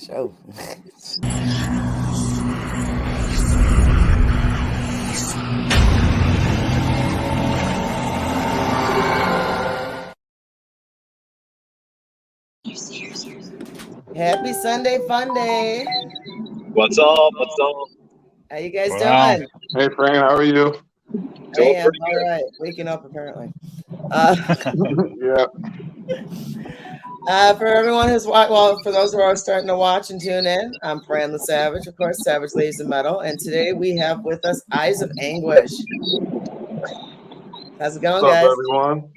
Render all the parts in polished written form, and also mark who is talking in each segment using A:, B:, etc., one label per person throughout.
A: Show. Happy Sunday Fun Day.
B: What's up? What's up?
A: How you guys
C: Wow.
A: doing?
D: Hey, Frank, how are you?
A: I am all right. Waking up apparently.
D: Yeah.
A: For everyone who's for those who are starting to watch and tune in, I'm Fran the Savage, of course, Savage Ladies in Metal, and today we have with us Eyes of Anguish. How's it going,
D: What's up,
A: guys?
D: everyone?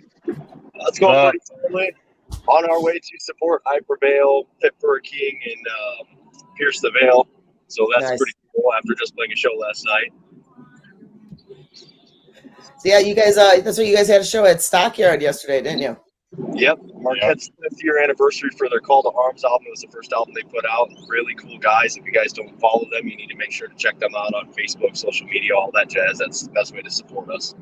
B: Let's go pretty solidly. On our way to support I Prevail, Fit for a King, and Pierce the Veil. So that's
A: Nice.
B: pretty cool after just playing a show last night.
A: So yeah, you guys, that's what you guys had a show at Stockyard yesterday, didn't you?
B: Yep. Marquette's 5th year anniversary for their Call to Arms album. It was the first album they put out. Really cool guys. If you guys don't follow them, you need to make sure to check them out on Facebook, social media, all that jazz. That's the best way to support us.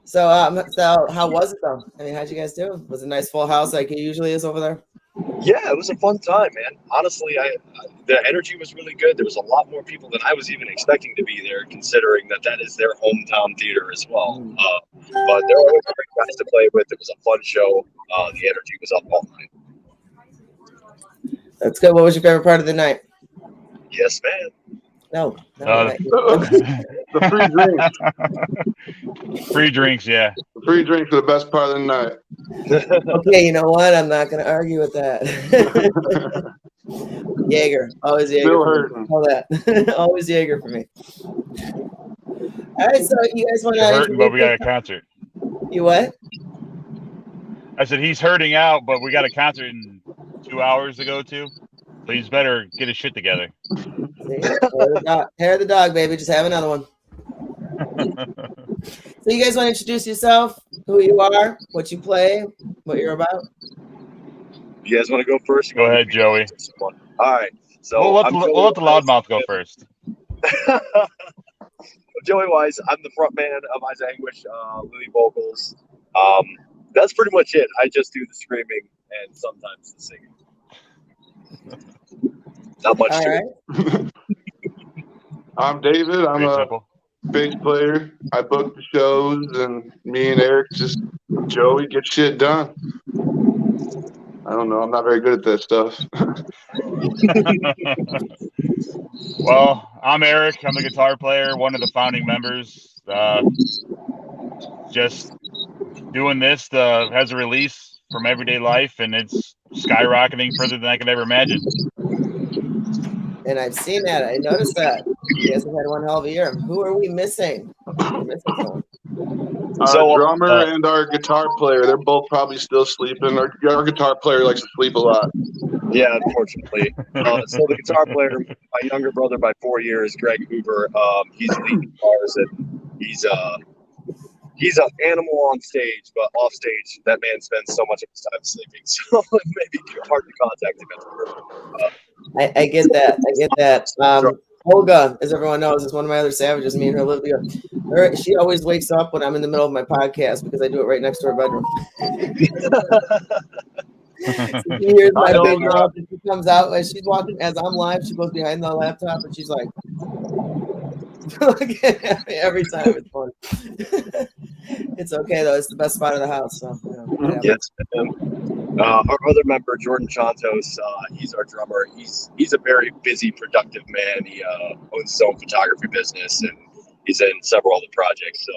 A: So, how was it though? I mean, how'd you guys do? Was it a nice full house like it usually is over there?
B: Yeah, it was a fun time, man. Honestly, the energy was really good. There was a lot more people than I was even expecting to be there, considering that is their hometown theater as well. But there were always great guys to play with. It was a fun show. The energy was up all night.
A: That's good. What was your favorite part of the night?
B: Yes, man.
A: No.
D: The free drinks.
C: Free drinks, yeah.
D: The free drinks are the best part of the night.
A: Okay, you know what? I'm not going to argue with that. Jaeger. Always Jaeger.
D: Still hurting.
A: All that. Always Jaeger for me. All right, so you guys want to...
C: Hurting, but we got a concert.
A: You what?
C: I said he's hurting out, but we got a concert in 2 hours to go to. So he's better get his shit together.
A: Hair of the dog, baby. Just have another one. So you guys want to introduce yourself, who you are, what you play, what you're about?
B: You guys want to go first?
C: Go ahead, Joey.
B: All right. So
C: we'll let the loudmouth go first.
B: Joey Wise, I'm the front man of Eyes of Anguish, Lily vocals. That's pretty much it. I just do the screaming and sometimes the singing. Not much to it.
D: I'm David. I'm a bass player. I book the shows, and me and Eric Joey get shit done. I don't know. I'm not very good at that stuff.
C: Well, I'm Eric. I'm the guitar player, one of the founding members. Just doing this has a release from everyday life, and it's skyrocketing further than I could ever imagine.
A: And I've seen that. I noticed that. You guys have had one hell of a year. Who are we missing? We're missing someone.
D: Our drummer and our guitar player, they're both probably still sleeping. Our guitar player likes to sleep a lot.
B: Yeah, unfortunately. So the guitar player, my younger brother by 4 years, Greg Hoover, he's lead guitars, and he's an animal on stage, but off stage, that man spends so much of his time sleeping. So it may be hard to contact him.
A: I get that. Olga, as everyone knows, is one of my other savages. Me and her live together. She always wakes up when I'm in the middle of my podcast because I do it right next to her bedroom. She hears my big mouth and she comes out as she's walking. As I'm live, she goes behind the laptop and she's like, every time. It's fun. It's okay though. It's the best spot of the house. So,
B: yes. Our other member, Jordan Chantos, he's our drummer. He's a very busy, productive man. He owns his own photography business, and he's in several other projects. So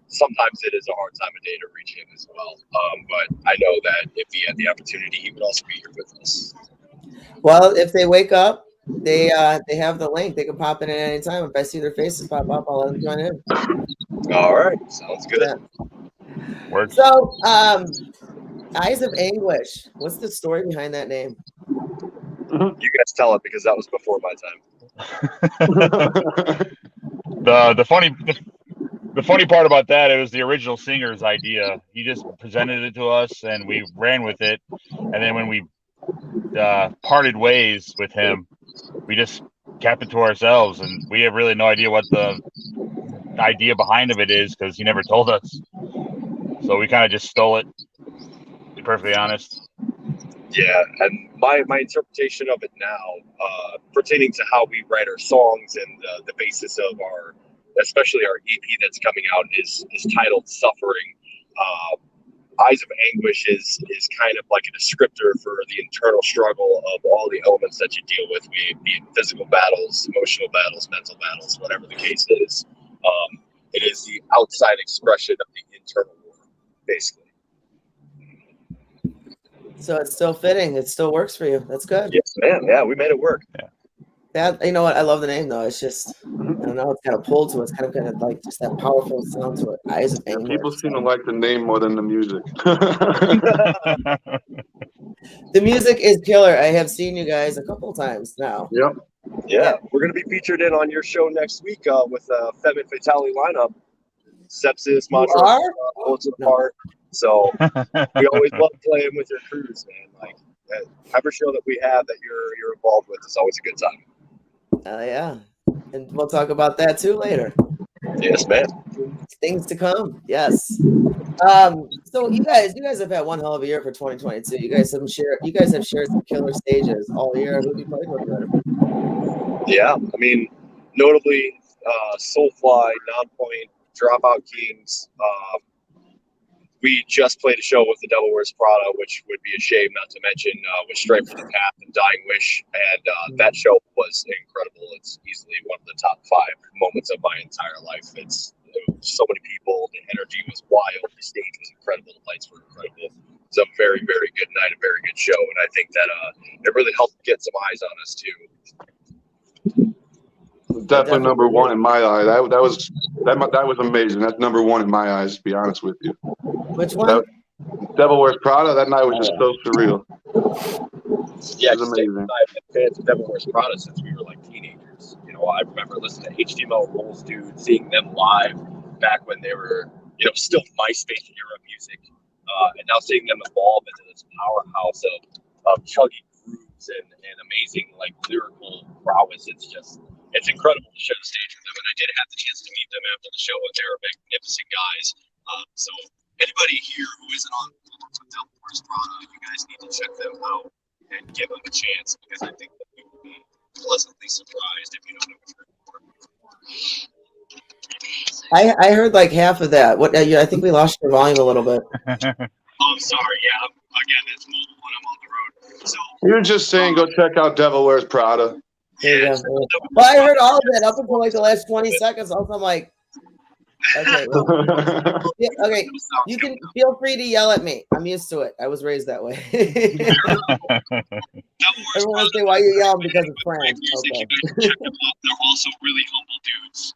B: sometimes it is a hard time of day to reach him as well. But I know that if he had the opportunity, he would also be here with us.
A: Well, if they wake up, they have the link. They can pop in at any time. If I see their faces pop up, I'll let them join in.
B: All right, sounds good.
A: Yeah. So, Eyes of Anguish. What's the story behind that name?
B: You guys tell it because that was before my time.
C: The funny part about that, it was the original singer's idea. He just presented it to us, and we ran with it. And then when we parted ways with him, we just kept it to ourselves, and we have really no idea what the idea behind it is because he never told us. So we kind of just stole it, to be perfectly honest.
B: Yeah, and my interpretation of it now, pertaining to how we write our songs and the basis of our, especially our EP that's coming out, is titled "Suffering." Eyes of Anguish is kind of like a descriptor for the internal struggle of all the elements that you deal with, be it physical battles, emotional battles, mental battles, whatever the case is. It is the outside expression of the internal war, basically.
A: So it's still fitting. It still works for you. That's good.
B: Yes, man. Yeah, we made it work.
C: Yeah.
A: That, you know what? I love the name though. It's just, I don't know. It's kind of pulled to it. It's kind of like just that powerful sound to it. Eyes of Anguish.
D: People seem to like the name more than the music.
A: The music is killer. I have seen you guys a couple times now.
D: Yep.
B: Yeah, we're going to be featured in on your show next week with a Femin Fatality lineup. Sepsis, Montreal, Bullets Apart. So we always love playing with your crews, man. Like every show that we have that you're involved with is always a good time.
A: Yeah, and we'll talk about that too later.
B: Yes, man.
A: Things to come. Yes. So you guys have had one hell of a year for 2022. You guys have shared some killer stages all year. Who have you played with?
B: Yeah, I mean, notably Soulfly, Nonpoint, Dropout Kings. We just played a show with the Devil Wears Prada, which would be a shame not to mention, with Stripe for the Path and Dying Wish. And that show was incredible. It's easily one of the top 5 moments of my entire life. There was so many people. The energy was wild. The stage was incredible. The lights were incredible. It was a very, very good night, a very good show. And I think that it really helped get some eyes on us, too.
D: Definitely number one in my eye. That was amazing. That's number one in my eyes, to be honest with you.
A: Which one?
D: Devil Wears Prada. That night was just so surreal.
B: Yeah,
D: it was amazing.
B: I've been fans of Devil Wears Prada since we were like teenagers. You know, I remember listening to HTML Rolls, dude, seeing them live back when they were, still MySpace era music, and now seeing them evolve into this powerhouse of chuggy grooves and amazing like lyrical prowess. It's incredible to share the stage with them, and I did have the chance to meet them after the show, and they're magnificent guys. So anybody here who isn't on Devil Wears Prada, you guys need to check them out and give them a chance, because I think that you will be pleasantly surprised if you don't know what you're in for.
A: I heard like half of that. What? I think we lost your volume a little bit.
B: I'm sorry. Yeah. Again, it's mobile when I'm on the road. So
D: you're just saying go check out Devil Wears Prada.
A: Yeah. Well, I heard all of it up until like the last 20 seconds. Also, I'm like, okay, well, yeah, okay. You can feel free to yell at me. I'm used to it. I was raised that way. Everyone say why you yell because of France. Okay.
B: Check them out. They're also really humble dudes.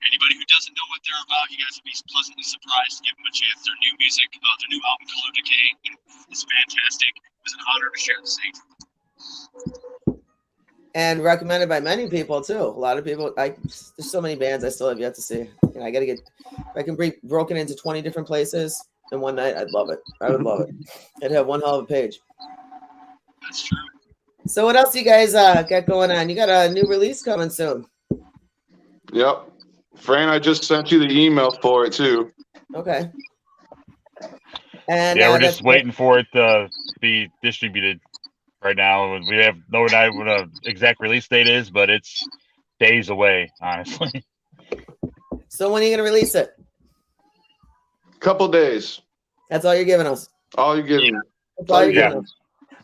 B: Anybody who doesn't know what they're about, you guys will be pleasantly surprised. Give them a chance. Their new music, their new album, Color Decay, is fantastic. It was an honor to share the stage with them.
A: And recommended by many people too. A lot of people. There's so many bands I still have yet to see. I got to get. If I can be broken into 20 different places in one night, I'd love it. I would love it. I'd have one hell of a page.
B: That's true.
A: So what else you guys got going on? You got a new release coming soon.
D: Yep. Fran, I just sent you the email for it too.
A: Okay. And
C: yeah, we're just waiting for it to be distributed. Right now, we have no idea what an exact release date is, but it's days away, honestly.
A: So when are you going to release it?
D: Couple days.
A: That's all you're giving us?
D: All you're giving.
A: That's all you're giving us.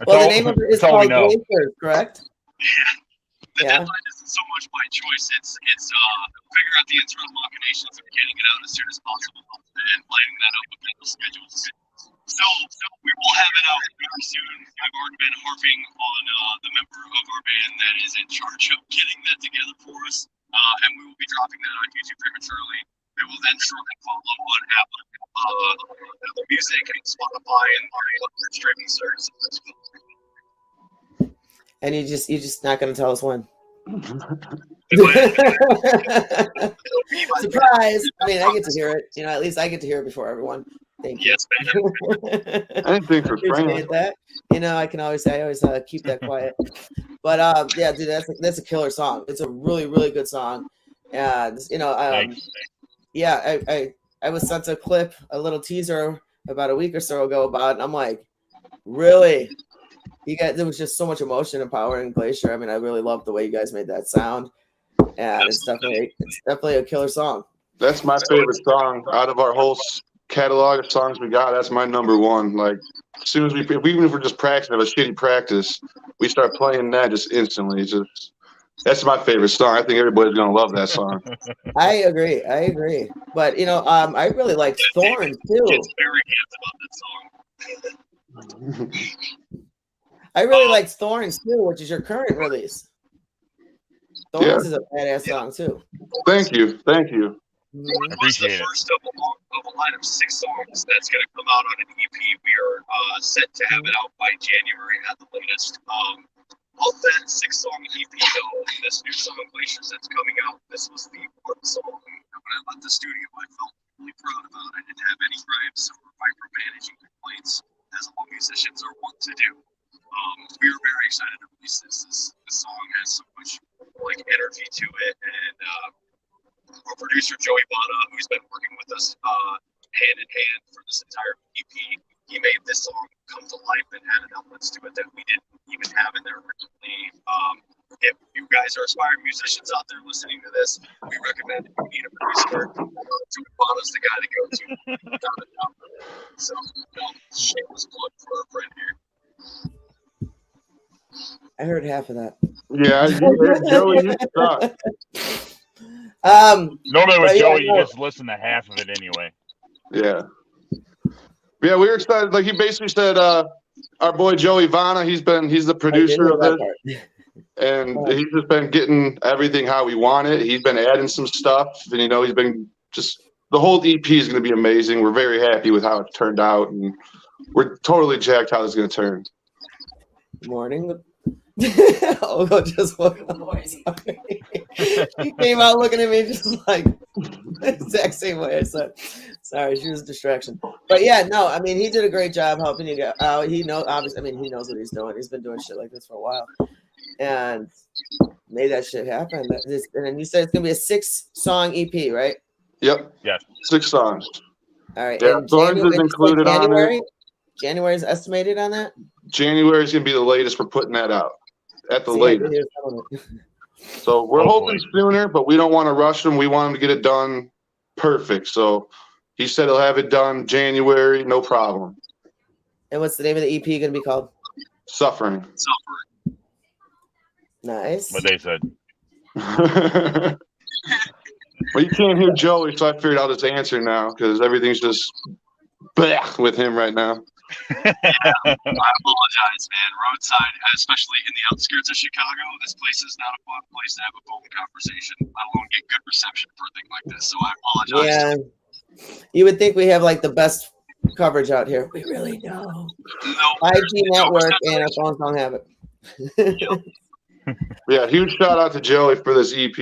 A: Well, the name of it is called Glaciers, correct?
B: The deadline isn't so much my choice. It's figuring out the internal machinations of getting it out as soon as possible and lining that up with people's schedules. So we will have it out very soon. I've already been harping on the member of our band that is in charge of getting that together for us, and we will be dropping that on YouTube prematurely. It will then shortly follow on Apple Music and Spotify and other streaming services.
A: And you're just not going to tell us when. Surprise! I mean, I get to hear it. At least I get to hear it before everyone. Thank you.
B: Yes, man.
D: Anything for
A: Appreciate that. I can always say I always keep that quiet. But yeah, dude, that's a killer song. It's a really, really good song. And yeah, I was sent a clip, a little teaser about a week or so ago about it, and I'm like, really? there was just so much emotion and power in Glacier. I mean, I really loved the way you guys made that sound, and it's definitely a killer song.
D: That's my favorite song out of our whole catalog of songs we got. That's my number one. Like, as soon as even if we're just practicing, have a shitty practice, we start playing that just instantly. That's my favorite song. I think everybody's gonna love that song.
A: I agree. But I really liked Thorn too.
B: It's very amped about that song.
A: I really liked Thorns too, which is your current release. Thorns is a badass song too.
D: Thank you.
A: Mm-hmm.
C: Appreciate
B: the first of a line of 6 songs that's going to come out on an EP. We are set to have it out by January at the latest. Of that 6-song EP, though, this new song, Glaciers, that's coming out, this was the one song that when I left the studio, I felt really proud about. I didn't have any gripes or micromanaging complaints, as all musicians are wont to do. We were very excited to release this. This song has so much energy to it, and our producer Joey Bana, who's been working with us hand in hand for this entire EP, he made this song come to life and added elements to it that we didn't even have in there originally. If you guys are aspiring musicians out there listening to this, we recommend if you need a producer, Joey Bana's the guy to go to. So, shameless plug for our friend here.
A: I heard half of that.
D: Yeah, Joey, you suck.
C: Normally with Joey, you just listen to half of it anyway.
D: Yeah, we were excited. Like he basically said, our boy Joey Vana, he's the producer of this, and he's just been getting everything how we want it. He's been adding some stuff, and he's been just the whole EP is going to be amazing. We're very happy with how it turned out, and we're totally jacked how it's going to turn.
A: Morning. Just woke up. She came out looking at me just like the exact same way I said. Sorry, she was a distraction. But yeah, no, I mean, he did a great job helping you get out. He knows, obviously, I mean, he knows what he's doing. He's been doing shit like this for a while and made that shit happen. And then you said it's going to be a 6-song EP, right?
D: Yep.
C: Yeah.
D: 6 songs.
A: All right.
D: Yeah, Thorns is included on it.
A: January is estimated on that?
D: January is going to be the latest we're putting that out. At the latest. So we're hoping sooner, but we don't want to rush him. We want him to get it done perfect. So he said he'll have it done January, no problem.
A: And what's the name of the EP going to be called?
D: Suffering.
A: Nice.
C: What they said.
D: Well, you can't hear Joey, so I figured I'll just answer now because everything's just blech with him right now.
B: Yeah, I apologize, man. Roadside, especially in the outskirts of Chicago, this place is not a fun place to have a phone conversation, let alone get good reception for a thing like this. So I apologize.
A: Yeah, you would think we have like the best coverage out here. We really don't.
B: No,
A: 5G network and our phones don't have it.
D: Yeah, huge shout out to Joey for this EP.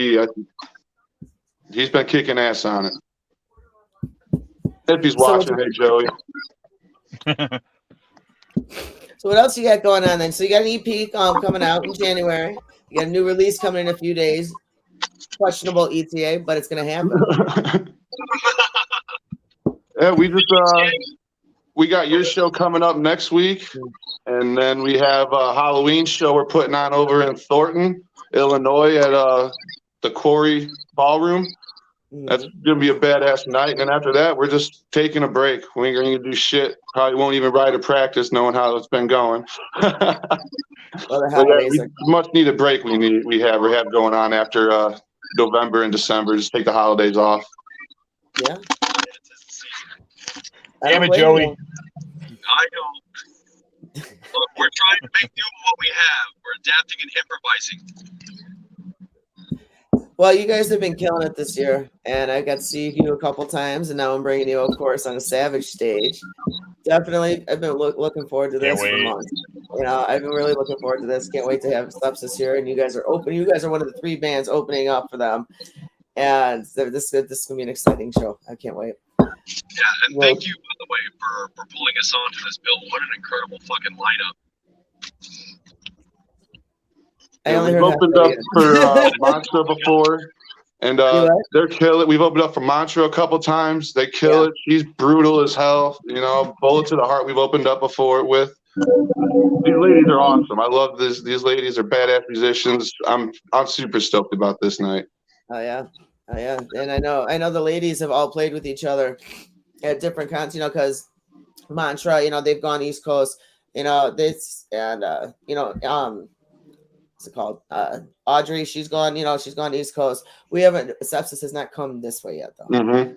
D: He's been kicking ass on it. If he's watching, hey Joey.
A: So what else you got going on then? So you got an EP coming out in January. You got a new release coming in a few days. Questionable ETA, but it's gonna happen.
D: Yeah, we got your show coming up next week, and then we have a Halloween show we're putting on over in Thornton, Illinois, at the Quarry Ballroom. That's gonna be a badass night, and then after that, we're just taking a break. We ain't gonna do shit. Probably won't even ride a practice, knowing how it's been going. We much need a break. We have going on after November and December. Just take the holidays off.
A: Yeah.
C: Damn it, Joey.
B: I know. Look, we're trying to make do with what we have. We're adapting and improvising.
A: Well, you guys have been killing it this year, and I got to see you a couple times, and now I'm bringing you, of course, on a Savage stage. Definitely, I've been looking forward to this for months. I've been really looking forward to this. Can't wait to have Steps this year, and you guys are open. You guys are one of the 3 bands opening up for them, and this is gonna be an exciting show. I can't wait.
B: Yeah, and thank you, by the way, for pulling us onto this, Bill. What an incredible fucking lineup.
D: We've opened up for Mantra before, and they're killing it. We've opened up for Mantra a couple times. They kill it. She's brutal as hell. Bullet to the Heart we've opened up before with. These ladies are awesome. I love this. These ladies are badass musicians. I'm super stoked about this night.
A: Oh yeah, and I know the ladies have all played with each other at different cons, because Mantra, they've gone East Coast, this and what's it called? Audrey, she's gone East Coast. We haven't, Sepsis has not come this way yet though.
D: Mm-hmm.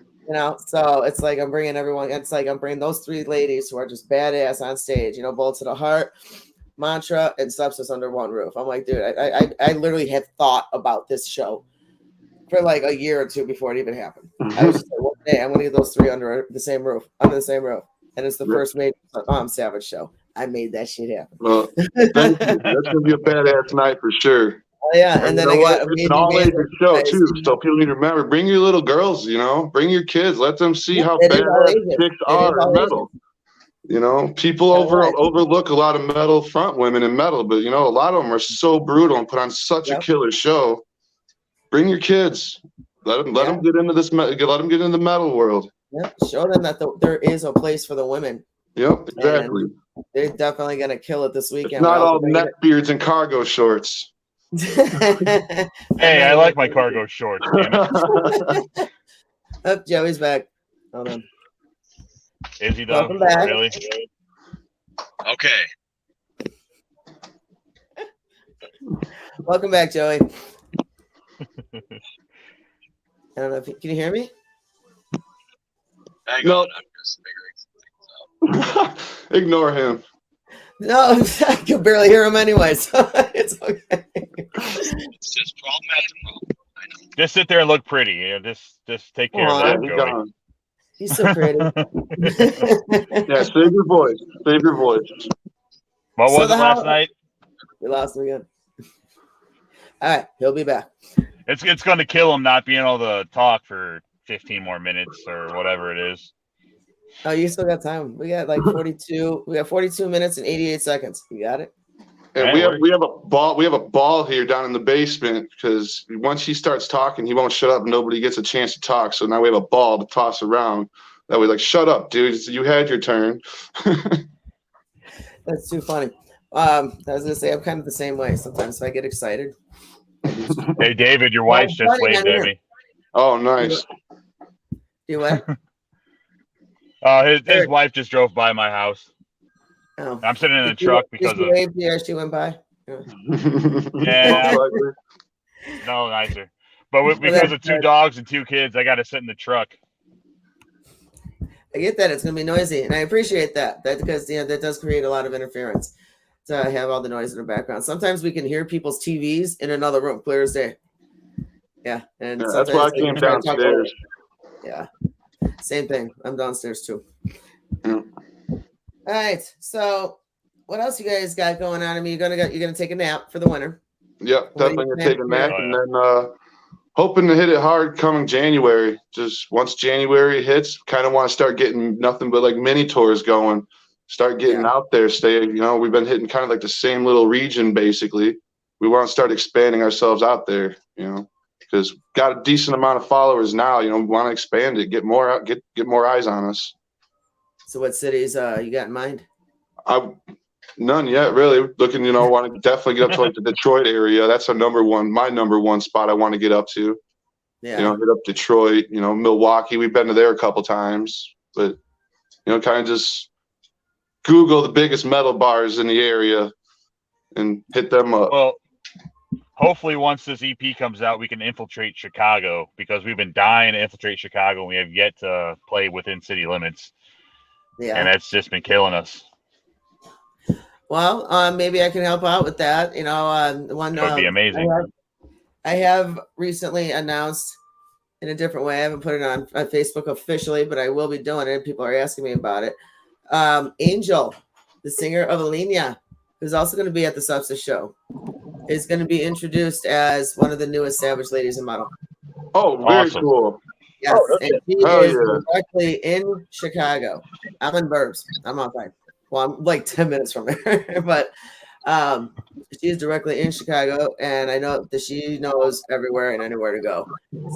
A: So it's like I'm bringing everyone. It's like I'm bringing those three ladies who are just badass on stage. Bolts to the Heart, Mantra, and Sepsis under one roof. I'm like, dude, I literally have thought about this show for like a year or two before it even happened. I was just like, one day I'm gonna get those three under the same roof, and it's the first made Savage show. I made that shit happen.
D: Well, that's gonna be a badass night for sure.
A: Oh, yeah, and then I got
D: it's an all-ages show too, so people need to remember: bring your little girls, bring your kids, let them see how badass chicks are in metal. People overlook a lot of metal front women in metal, but a lot of them are so brutal and put on such a killer show. Bring your kids, let them get into this, let them get into the metal world.
A: Yeah, show them that there is a place for the women.
D: Yep, exactly.
A: And they're definitely gonna kill it this weekend.
D: It's not all neck beards and cargo shorts.
C: Hey, I like my cargo shorts. Damn it.
A: Oh, Joey's back. Hold on.
C: Is he though?
A: Welcome back.
C: Really?
B: Okay.
A: Welcome back, Joey. I don't know if can you hear me?
B: Hang on, I'm just figuring something out.
D: Ignore him.
A: No, I can barely hear him anyway, so it's okay.
B: It's just problem after problem. I know.
C: Just sit there and look pretty. Just take care of that, Joey.
A: He's so pretty.
D: Yeah, save your voice. Save your voice.
C: What was it last night?
A: We lost him again. All right, he'll be back.
C: It's going to kill him not being able to talk for 15 more minutes or whatever it is.
A: Oh, you still got time. We got like 42. We got 42 minutes and 88 seconds. You got it?
D: And we have a ball. We have a ball here down in the basement because once he starts talking, he won't shut up. Nobody gets a chance to talk. So now we have a ball to toss around. That way, like, shut up, dude. You had your turn.
A: That's too funny. I was gonna say I'm kind of the same way. Sometimes if I get excited.
C: Hey, David, your wife just waved at me.
D: Oh, nice.
A: You what?
C: His wife just drove by my house.
A: Oh.
C: I'm sitting in the truck because
A: she waved you as she went by.
C: Yeah. No, nicer. But because of 2 dogs and 2 kids, I got to sit in the truck.
A: I get that it's gonna be noisy, and I appreciate that. Because that does create a lot of interference to have all the noise in the background. Sometimes we can hear people's TVs in another room, clear as day. Yeah, and
D: that's why I came downstairs.
A: Yeah, same thing. I'm downstairs too.
D: Yeah.
A: All right, so what else you guys got going on? I mean, you're gonna take a nap for the winter.
D: Yep, definitely gonna take a nap, and then hoping to hit it hard coming January. Just once January hits, kind of want to start getting nothing but like mini tours going. Start getting out there. We've been hitting kind of like the same little region basically. We want to start expanding ourselves out there. Because got a decent amount of followers now. We want to expand it, get more out, get more eyes on us.
A: So what cities you got in mind?
D: None yet, really. Looking, want to definitely get up to like the Detroit area. That's my number one spot I want to get up to. Yeah. Hit up Detroit, Milwaukee. We've been to there a couple times, but kind of just Google the biggest metal bars in the area and hit them up.
C: Well, hopefully once this EP comes out, we can infiltrate Chicago because we've been dying to infiltrate Chicago and we have yet to play within city limits. Yeah. And that's just been killing us.
A: Well, maybe I can help out with that.
C: That would be amazing.
A: I have recently announced in a different way. I haven't put it on Facebook officially, but I will be doing it. People are asking me about it. Angel, the singer of Alenia, who's also going to be at the Substance show, is going to be introduced as one of the newest Savage ladies in metal.
D: Oh, very cool.
A: Yes, and she is directly in Chicago. I'm in Burbs. I'm outside. Well, I'm like 10 minutes from there, but she's directly in Chicago, and I know that she knows everywhere and anywhere to go.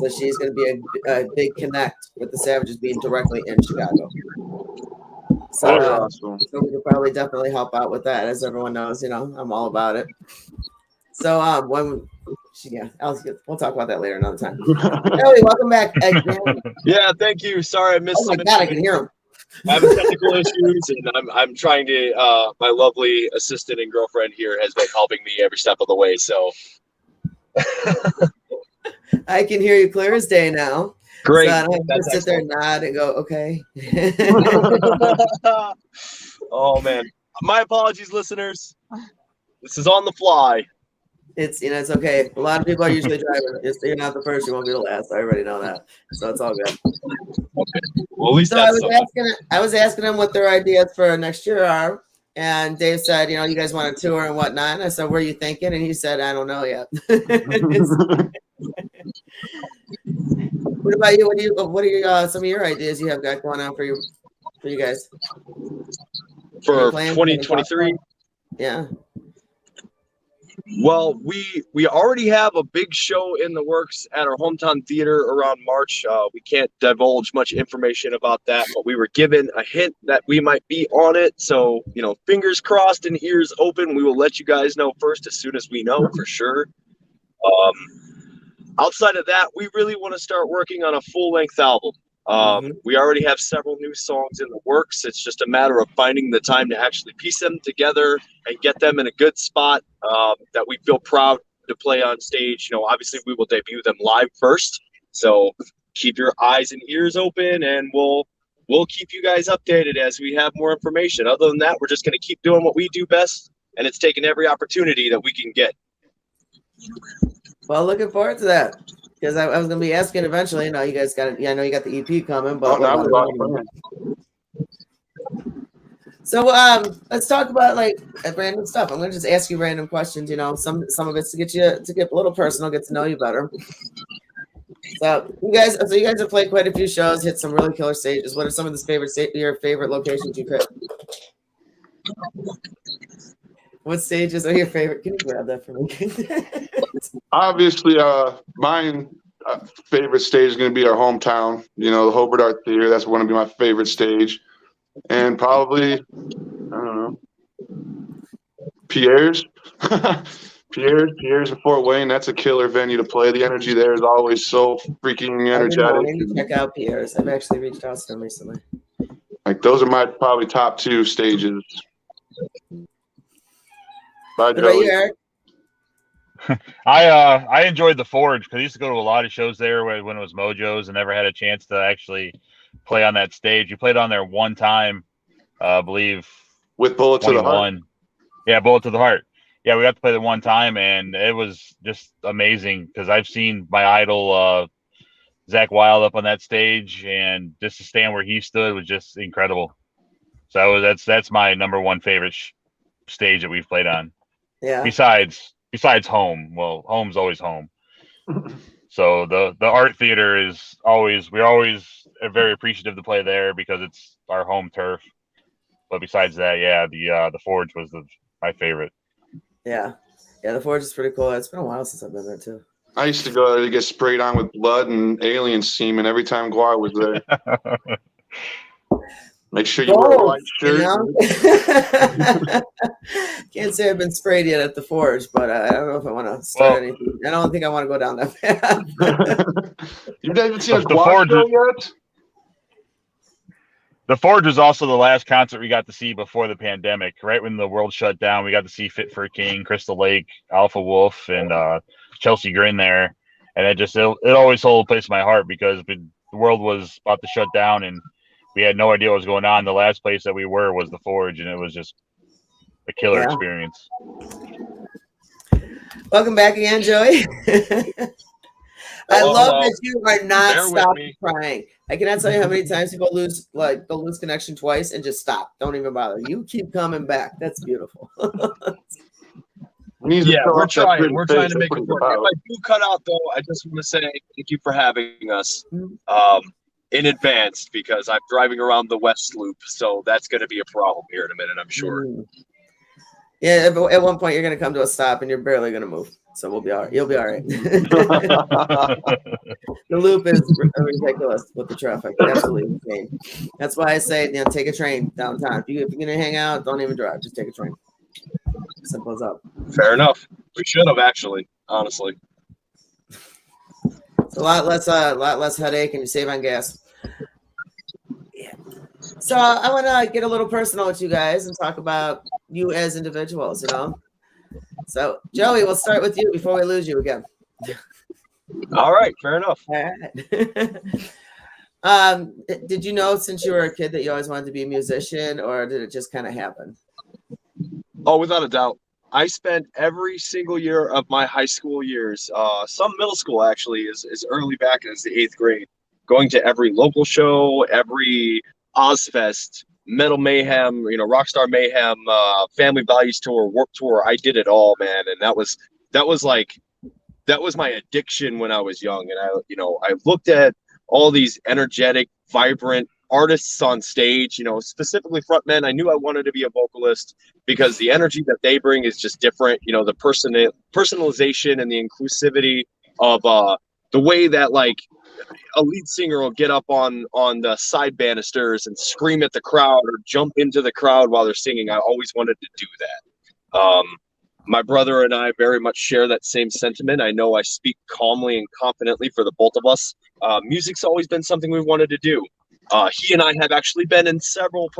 A: So she's going to be a big connect with the Savages being directly in Chicago. So,
D: awesome.
A: so we could probably definitely help out with that. As everyone knows, I'm all about it. So we'll talk about that later another time. Ellie, welcome back again.
B: Yeah, thank you. Sorry I missed.
A: Oh my God, I can hear him.
B: Having technical issues, and I'm trying to. My lovely assistant and girlfriend here has been helping me every step of the way. So
A: I can hear you clear as day now.
B: great.
A: So I don't have to sit there and nod and go, okay.
B: Oh man, my apologies, listeners. This is on the fly.
A: It's it's okay. A lot of people are usually driving. You're not the first, you won't be the last. I already know that. So it's all good.
B: Okay. Well, at least
A: So I was asking them what their ideas for next year are. And Dave said, you guys want a tour and whatnot. And I said, what are you thinking? And he said, I don't know yet. What about you? What are some of your ideas you have got going on for you guys?
B: For 2023?
A: Yeah.
B: Well, we already have a big show in the works at our hometown theater around March. We can't divulge much information about that, but we were given a hint that we might be on it. So, fingers crossed and ears open. We will let you guys know first as soon as we know for sure. Outside of that, we really want to start working on a full-length album. We already have several new songs in the works. It's just a matter of finding the time to actually piece them together and get them in a good spot that we feel proud to play on stage. Obviously we will debut them live first. So keep your eyes and ears open, and we'll keep you guys updated as we have more information. Other than that, we're just going to keep doing what we do best, and it's taking every opportunity that we can get.
A: Well, looking forward to that. Because I was going to be asking eventually, you guys got it. Yeah, I know you got the EP coming, but so let's talk about random stuff. I'm going to just ask you random questions. Some of it's to get a little personal, get to know you better. So you guys have played quite a few shows, hit some really killer stages. What are some of your favorite locations you've hit? What stages are your favorite? Can you grab that for me?
D: Obviously, my favorite stage is going to be our hometown. The Hobart Art Theater. That's going to be my favorite stage, and probably I don't know, Pierre's. Pierre's in Fort Wayne. That's a killer venue to play. The energy there is always so freaking energetic.
A: I've been wanting to check out Pierre's. I've actually reached out to them recently.
D: Those are my probably top two stages.
A: What about you, Eric?
C: I enjoyed the Forge because I used to go to a lot of shows there when it was Mojo's and never had a chance to actually play on that stage. You played on there one time, I believe.
D: With Bullet to the Heart.
C: Yeah, Bullet to the Heart. Yeah, we got to play that one time, and it was just amazing because I've seen my idol Zach Wilde up on that stage, and just to stand where he stood was just incredible. So that's my number one favorite stage that we've played on.
A: Yeah.
C: Besides home. Well, home's always home. So the art theater is we're always very appreciative to play there because it's our home turf. But besides that, yeah, the Forge was my favorite.
A: Yeah, the Forge is pretty cool. It's been a while since I've been there too. I
D: used to go there to get sprayed on with blood and alien semen every time Guar was there. Make sure you wear a white shirt.
A: Can't say I've been sprayed yet at the Forge, but I don't know if I want to start anything. I don't think I want to go down that path.
D: You've never seen a Guar show yet?
C: The Forge was also the last concert we got to see before the pandemic. Right when the world shut down, we got to see Fit for a King, Crystal Lake, Alpha Wolf, and Chelsea Grin there. And it always holds a place in my heart because the world was about to shut down and we had no idea what was going on. The last place that we were was the Forge, and it was just a killer experience.
A: Welcome back again, Joey. I love that you are not stopping crying. I cannot tell you how many times people they'll lose connection twice and just stop. Don't even bother. You keep coming back. That's beautiful.
B: We're trying. We're trying to make it work. If I do cut out, though, I just want to say thank you for having us in advance because I'm driving around the West Loop, so that's going to be a problem here in a minute, I'm sure.
A: Yeah, at one point you're going to come to a stop and you're barely going to move. So we'll be all right. You'll be all right. The loop is ridiculous with the traffic. Absolutely insane. That's why I say, take a train downtown. If you're gonna hang out, don't even drive. Just take a train. Simple as that.
B: Fair enough. We should have actually, honestly.
A: It's a lot less headache, and you save on gas. Yeah. So I want to get a little personal with you guys and talk about you as individuals. So Joey, we'll start with you before we lose you again.
B: All right, fair enough.
A: All right. Did you know since you were a kid that you always wanted to be a musician, or did it just kind of happen?
B: Oh, without a doubt. I spent every single year of my high school years, some middle school actually, as early back as the 8th grade, going to every local show, every Ozfest, Metal Mayhem, Rockstar Mayhem, Family Values Tour, Warped Tour. I did it all, man, and that was my addiction when I was young. And I looked at all these energetic, vibrant artists on stage, specifically frontmen. I knew I wanted to be a vocalist because the energy that they bring is just different. The personalization and the inclusivity of the way that like a lead singer will get up on the side banisters and scream at the crowd or jump into the crowd while they're singing. I always wanted to do that. My brother and I very much share that same sentiment. I know I speak calmly and confidently for the both of us. Music's always been something we wanted to do. He and I have actually been in several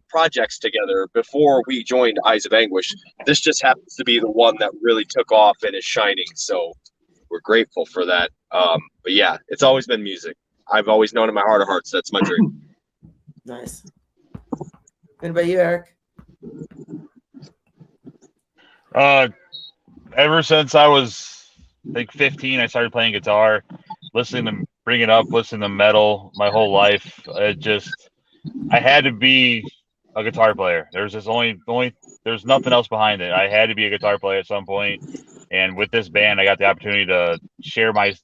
B: projects together before we joined Eyes of Anguish. This just happens to be the one that really took off and is shining. So we're grateful for that. But yeah, it's always been music. I've always known in my heart of hearts that's my dream.
A: Nice. What about you, Eric?
C: Ever since I was like 15, I started playing guitar, listening to metal my whole life. I had to be a guitar player. There's nothing else behind it. I had to be a guitar player at some point. And with this band, I got the opportunity to share my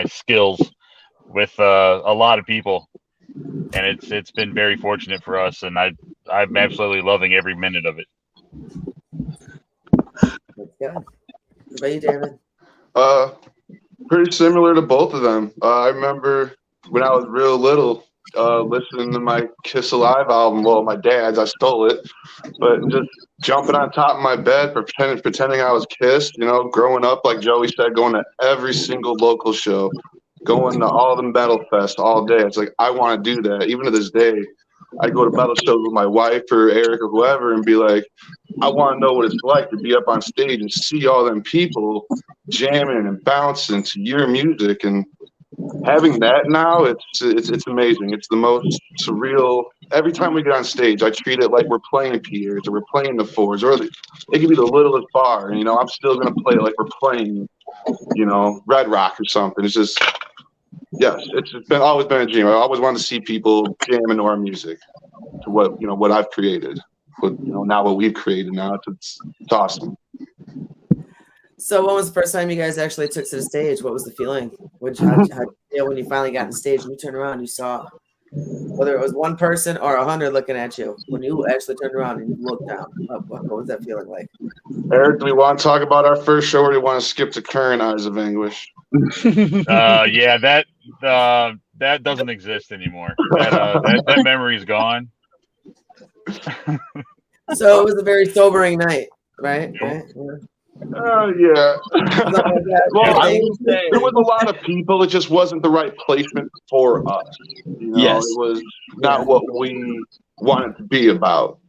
C: skills with a lot of people, and it's been very fortunate for us. And I'm absolutely loving every minute of it.
A: That's good. What about you, David?
D: Pretty similar to both of them. I remember when I was real little, listening to my Kiss Alive album. Well, my dad's, I stole it, but just jumping on top of my bed, pretending I was Kiss. Growing up, like Joey said, going to every single local show, going to all the metal fest all day. It's like I want to do that. Even to this day, I go to metal shows with my wife or Eric or whoever and be like, I want to know what it's like to be up on stage and see all them people jamming and bouncing to your music. And having that now, it's amazing. It's the most surreal. Every time we get on stage, I treat it like we're playing Piers or we're playing the Fours, or it could be the littlest bar. And, I'm still going to play it like we're playing, Red Rock or something. It's just, yes, it's always been a dream. I always wanted to see people jamming to our music, to what I've created. But now what we've created now, it's awesome.
A: So when was the first time you guys actually took to the stage? What was the feeling? How'd you feel when you finally got on stage and you turned around and you saw, whether it was one person or 100 looking at you, when you actually turned around and you looked down, what was that feeling like?
D: Eric, do we want to talk about our first show, or do we want to skip to current Eyes of Anguish?
C: Yeah, that doesn't exist anymore. That memory's gone.
A: So it was a very sobering night, right? Right?
D: Yeah. Well, there was a lot of people. It just wasn't the right placement for us.
B: Yes.
D: It was not what we wanted to be about.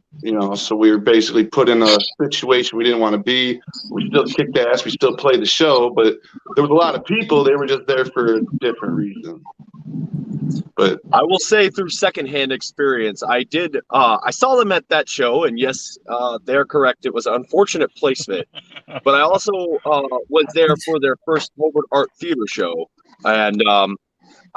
D: So we were basically put in a situation we didn't want to be. We still kicked ass. We still played the show, but there was a lot of people. They were just there for a different reason. But
B: I will say, through secondhand experience, I saw them at that show, and yes, they're correct. It was an unfortunate placement, but I also was there for their first Hobart Art Theater show, and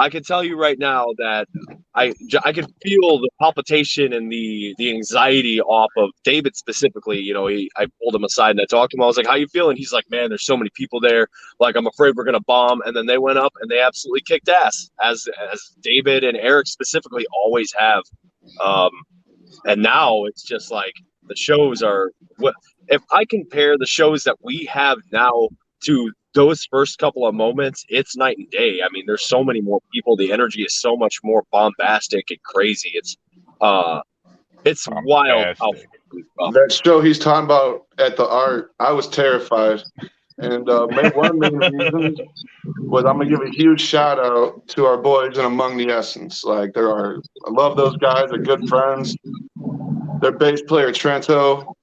B: I can tell you right now that I could feel the palpitation and the anxiety off of David specifically. I pulled him aside and I talked to him. I was like, "How you feeling?" He's like, "Man, there's so many people there. Like, I'm afraid we're gonna bomb." And then they went up and they absolutely kicked ass, as David and Eric specifically always have. And now it's just like The shows are what if I compare the shows that we have now to those first couple of moments, it's night and day. I mean, there's so many more people. The energy is so much more bombastic and crazy. It's wild.
D: That show he's talking about at the Art, I was terrified. And one of the main reasons was I'm gonna give a huge shout out to our boys in Among the Essence. Like I love those guys. They're good friends. Their bass player Trento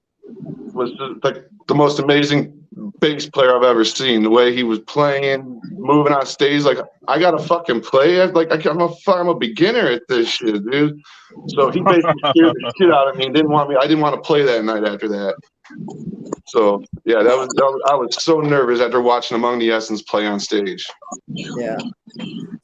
D: was the most amazing bass player I've ever seen. The way he was playing, moving on stage, like I gotta fucking play. I'm a beginner at this shit, dude. So he basically scared the shit out of me and didn't want me. I didn't want to play that night after that. So yeah, I was so nervous after watching Among the Essence play on stage.
A: Yeah.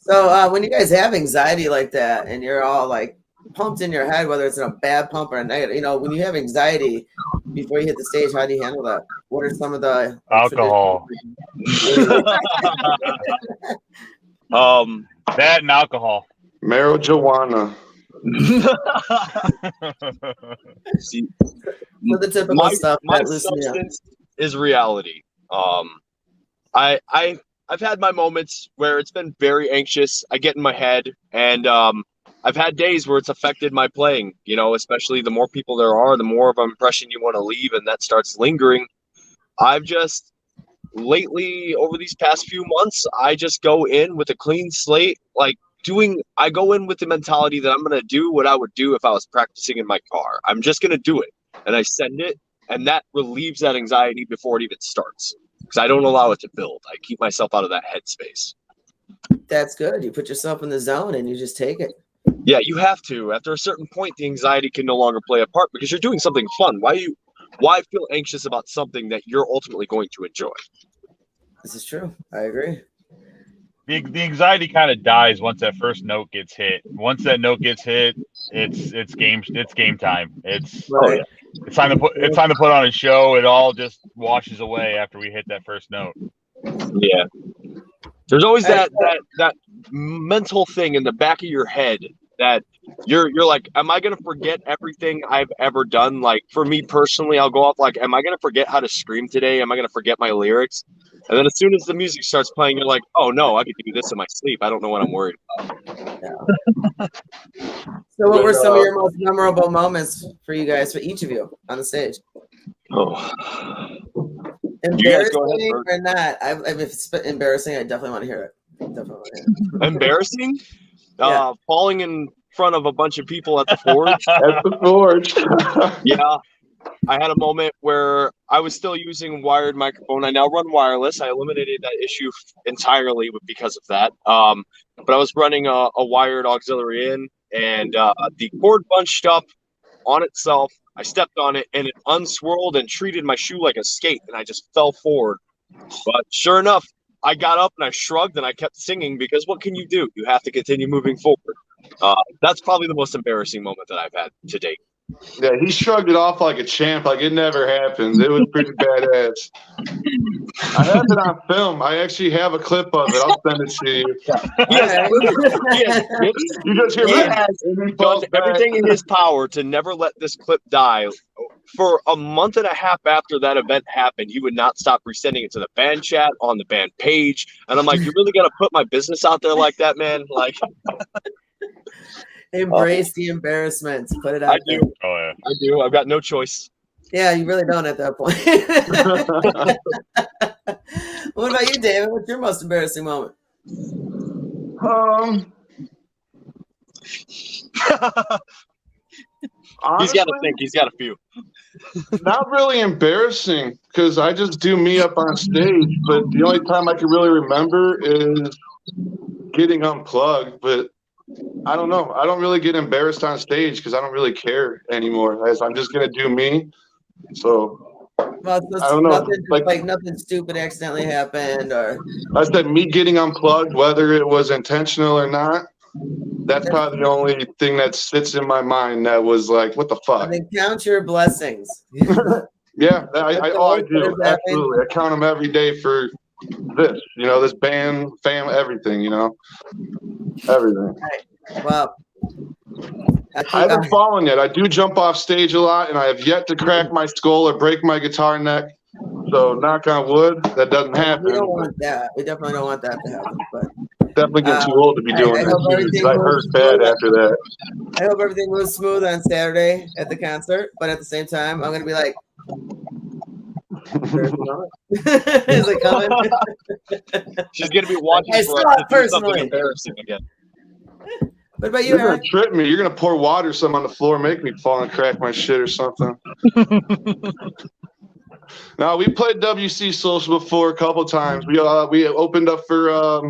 A: So when you guys have anxiety like that and you're all like pumped in your head, whether it's in a bad pump or a negative, you know, when you have anxiety before you hit the stage, how do you handle that? What are some of the
C: alcohol? That and alcohol.
D: Marijuana.
B: See,
A: so the typical stuff.
B: My substance is reality. I've had my moments where it's been very anxious. I get in my head, and I've had days where it's affected my playing. You know, especially the more people there are, the more of an impression you want to leave, and that starts lingering. I've just lately, over these past few months, I just go in with a clean slate, I go in with the mentality that I'm going to do what I would do if I was practicing in my car. I'm just going to do it. And I send it, and that relieves that anxiety before it even starts. Because I don't allow it to build. I keep myself out of that headspace. That's good. You put yourself in the zone, and you just take it. Yeah, you have to. After a certain point, the anxiety can no longer play a part because you're doing something fun. Why feel anxious about something that you're ultimately going to enjoy? This is true. I agree.
C: The anxiety kind of dies once that first note gets hit. Once that note gets hit, it's game time. It's time to put on a show. It all just washes away after we hit that first note. Yeah. There's always that mental thing in the back of your head that you're like, am I going to forget everything I've ever done? Like for me personally, I'll go off like, am I going to forget how to scream today? Am I going to forget my lyrics? And then as soon as the music starts playing, you're like, oh no, I could do this in my sleep. I don't know what I'm worried about. Yeah. So what were some of your most memorable moments for you guys, for each of you on the stage? Oh. Embarrassing or not? If it's embarrassing, I definitely want to hear it. Embarrassing? Yeah. Falling in front of a bunch of people at the Forge.
D: At the Forge.
B: Yeah. I had a moment where I was still using wired microphone. I now run wireless. I eliminated that issue entirely because of that. But I was running a wired auxiliary in, and the cord bunched up on itself. I stepped on it, and it unswirled and treated my shoe like a skate, and I just fell forward. But sure enough, I got up and I shrugged and I kept singing because what can you do? You have to continue moving forward. That's probably the most embarrassing moment that I've had to date.
D: Yeah, he shrugged it off like a champ, like it never happened. It was pretty badass. I have it on film. I actually have a clip of it. I'll send it to you.
B: You just hear he does everything in his power to never let this clip die. For a month and a half after that event happened, he would not stop resending it to the band chat, on the band page. And I'm like, you really got to put my business out there like that, man? Like,
A: embrace the embarrassment. Put it out there.
C: Oh, yeah.
B: I do. I've got no choice.
A: Yeah, you really don't at that point. What about you, David? What's your most embarrassing moment?
D: Honestly,
B: he's got to think. He's got a few.
D: Not really embarrassing because I just do me up on stage. But the only time I can really remember is getting unplugged. But I don't know. I don't really get embarrassed on stage because I don't really care anymore. I'm just gonna do me. So I don't know.
A: Nothing stupid accidentally happened, or
D: I said me getting unplugged, whether it was intentional or not. That's probably the only thing that sits in my mind that was like, what the fuck?
A: And then count your blessings.
D: Yeah, I do. Absolutely. I count them every day for this, this band, fam, everything, everything.
A: Right. Well,
D: I haven't fallen yet. I do jump off stage a lot, and I have yet to crack my skull or break my guitar neck. So, knock on wood, that doesn't happen.
A: We don't want that. We definitely don't want that to happen. But
D: definitely getting too old to be doing that. I hurt bad after that.
A: I hope everything moves smooth on Saturday at the concert. But at the same time, I'm going to be like, is it coming?
B: She's going to be watching
A: I
B: for
A: saw
B: us
A: it
B: to do something
A: personally.
B: embarrassing again.
A: What about you,
D: You're
A: Eric?
D: gonna trip me. You're gonna pour water some on the floor, make me fall and crack my shit or something. No, we played WC Social before a couple times. We opened up for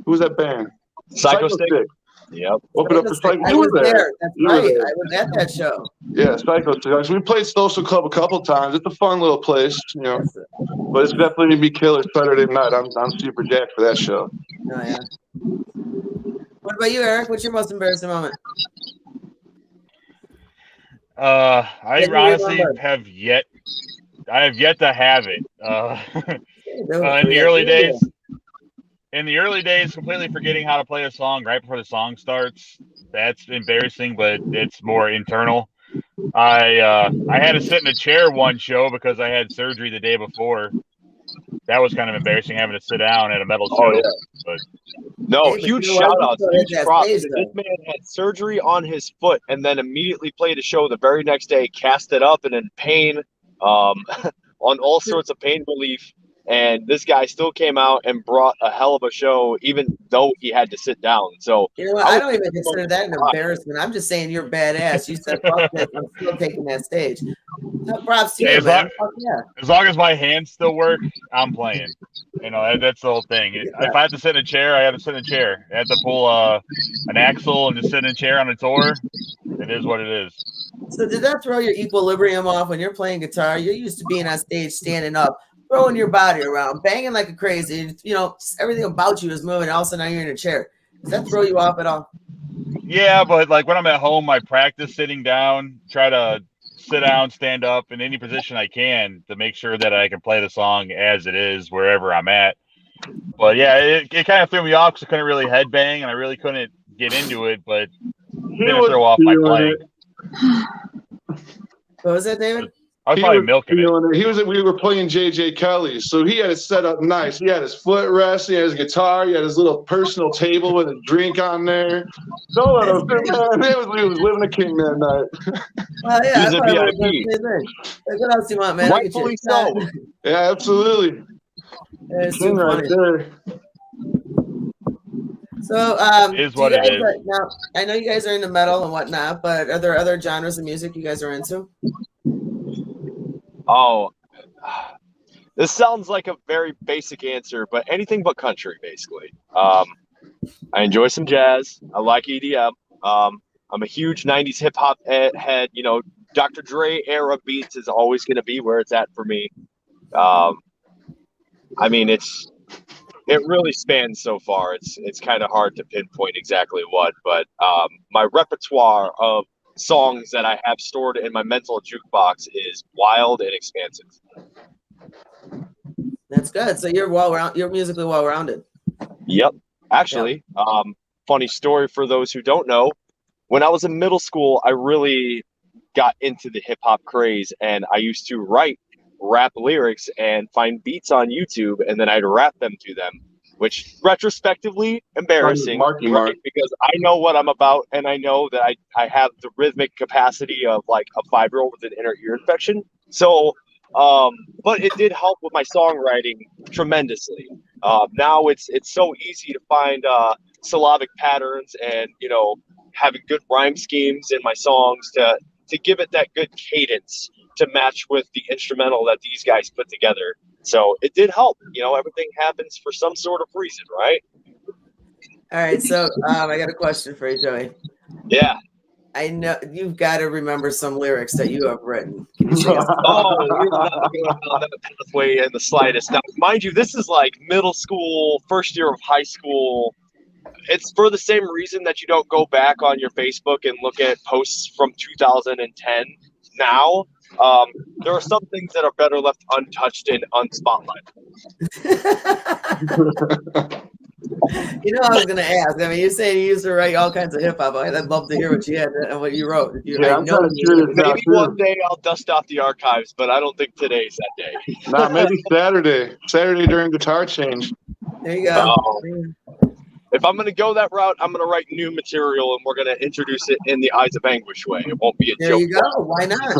D: who was that band?
B: Psycho Stick. Yep.
D: Opened up for Psycho.
A: I was there. That's right.
D: There.
A: I was at that show.
D: Yeah, Psycho Stick. So we played Social Club a couple times. It's a fun little place, you know. But it's definitely gonna be killer Saturday night. I'm super jacked for that show.
A: Oh yeah. What about you, Eric? What's your most embarrassing moment?
C: I honestly have yet to have it. In the early days, completely forgetting how to play a song right before the song starts. That's embarrassing, but it's more internal. I had to sit in a chair one show because I had surgery the day before. That was kind of embarrassing, having to sit down at a metal show.
B: Oh, yeah.
C: But
B: no, huge shout out to huge props. This man had surgery on his foot and then immediately played a show the very next day, cast it up and in pain, on all sorts of pain relief. And this guy still came out and brought a hell of a show, even though he had to sit down. So
A: you know what? I don't even consider that an embarrassment. I'm just saying you're badass. You said, "Fuck this, I'm still taking that stage." So props to you, man.
C: As long as my hands still work, I'm playing. You know, that's the whole thing. If I have to sit in a chair, I have to sit in a chair. I have to pull an axle and just sit in a chair on a tour. It is what it is.
A: So did that throw your equilibrium off when you're playing guitar? You're used to being on stage, standing up, throwing your body around, banging like a crazy. You know, everything about you is moving. All of a sudden, now you're in a chair. Does that throw you off at all?
C: Yeah, but like when I'm at home, I practice sitting down, try to sit down, stand up in any position I can to make sure that I can play the song as it is wherever I'm at. But yeah, it kind of threw me off because I couldn't really headbang and I really couldn't get into it, but it didn't throw off my playing.
A: What was that, David?
C: I was probably milking
D: it. We were playing J.J. Kelly's, so he had it set up nice. He had his footrest, he had his guitar, he had his little personal table with a drink on there. Don't let him, man. He was living a king that night.
A: Well, yeah,
B: he was a
A: VIP. What else you want, man?
B: Rightfully so.
D: Yeah, absolutely.
A: It's too funny.
D: There.
A: So,
C: is what it is.
A: Now, I know you guys are into metal and whatnot, but are there other genres of music you guys are into?
B: Oh, this sounds like a very basic answer, but anything but country, basically. I enjoy some jazz. I like EDM. I'm a huge 90s hip hop head. You know, Dr. Dre era beats is always going to be where it's at for me. I mean, it really spans so far. It's kind of hard to pinpoint exactly what, but my repertoire of songs that I have stored in my mental jukebox is wild and expansive.
A: That's good. So you're musically well-rounded.
B: Yep. Actually, funny story for those who don't know. When I was in middle school, I really got into the hip hop craze, and I used to write rap lyrics and find beats on YouTube, and then I'd rap them to them, which retrospectively embarrassing, right? Because I know what I'm about, and I know that I have the rhythmic capacity of like a 5-year-old with an inner ear infection. So, but it did help with my songwriting tremendously. Now it's so easy to find syllabic patterns and, you know, having good rhyme schemes in my songs to give it that good cadence to match with the instrumental that these guys put together. So it did help. You know, everything happens for some sort of reason, right?
A: All right. So I got a question for you, Joey.
B: Yeah.
A: I know you've got to remember some lyrics that you have written. Can you
B: we're not going down that pathway in the slightest. Now, mind you, this is like middle school, first year of high school. It's for the same reason that you don't go back on your Facebook and look at posts from 2010 now. There are some things that are better left untouched and unspotlighted.
A: You know, I was gonna ask. I mean, you're saying you used to write all kinds of hip hop. I'd love to hear what you had and what you wrote.
D: Yeah, I'm kind of curious now
B: Maybe
D: too.
B: one day I'll dust off the archives, but I don't think today's that day.
D: Nah, maybe Saturday during guitar change.
A: There you go.
B: If I'm going to go that route, I'm going to write new material, and we're going to introduce it in the Eyes of Anguish way. It won't be a
A: There
B: joke.
A: you go. Why not?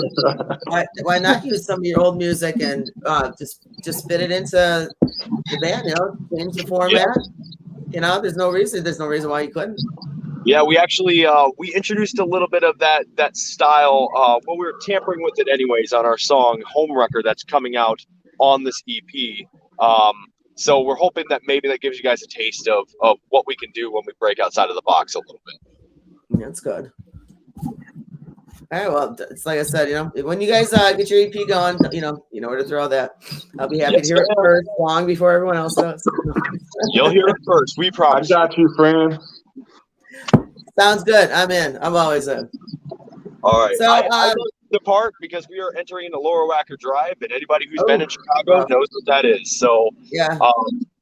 A: Why not use some of your old music and just fit it into the band? You know, change the format.
B: Yeah.
A: You know, there's no reason why you couldn't.
B: Yeah, we actually we introduced a little bit of that style. Well, we were tampering with it anyways on our song "Home Wrecker" that's coming out on this EP. So we're hoping that maybe that gives you guys a taste of what we can do when we break outside of the box a little bit.
A: Yeah, that's good. All right, well, it's like I said, you know, when you guys get your EP going, you know where to throw that. I'll be happy to hear it first, long before everyone else does.
B: You'll hear it first. We promise.
D: I got you, friend.
A: Sounds good. I'm in. I'm always in.
B: All right.
A: So,
B: I will depart because we are entering into Lower Wacker Drive, and anybody who's been in Chicago knows what that is. So,
A: yeah.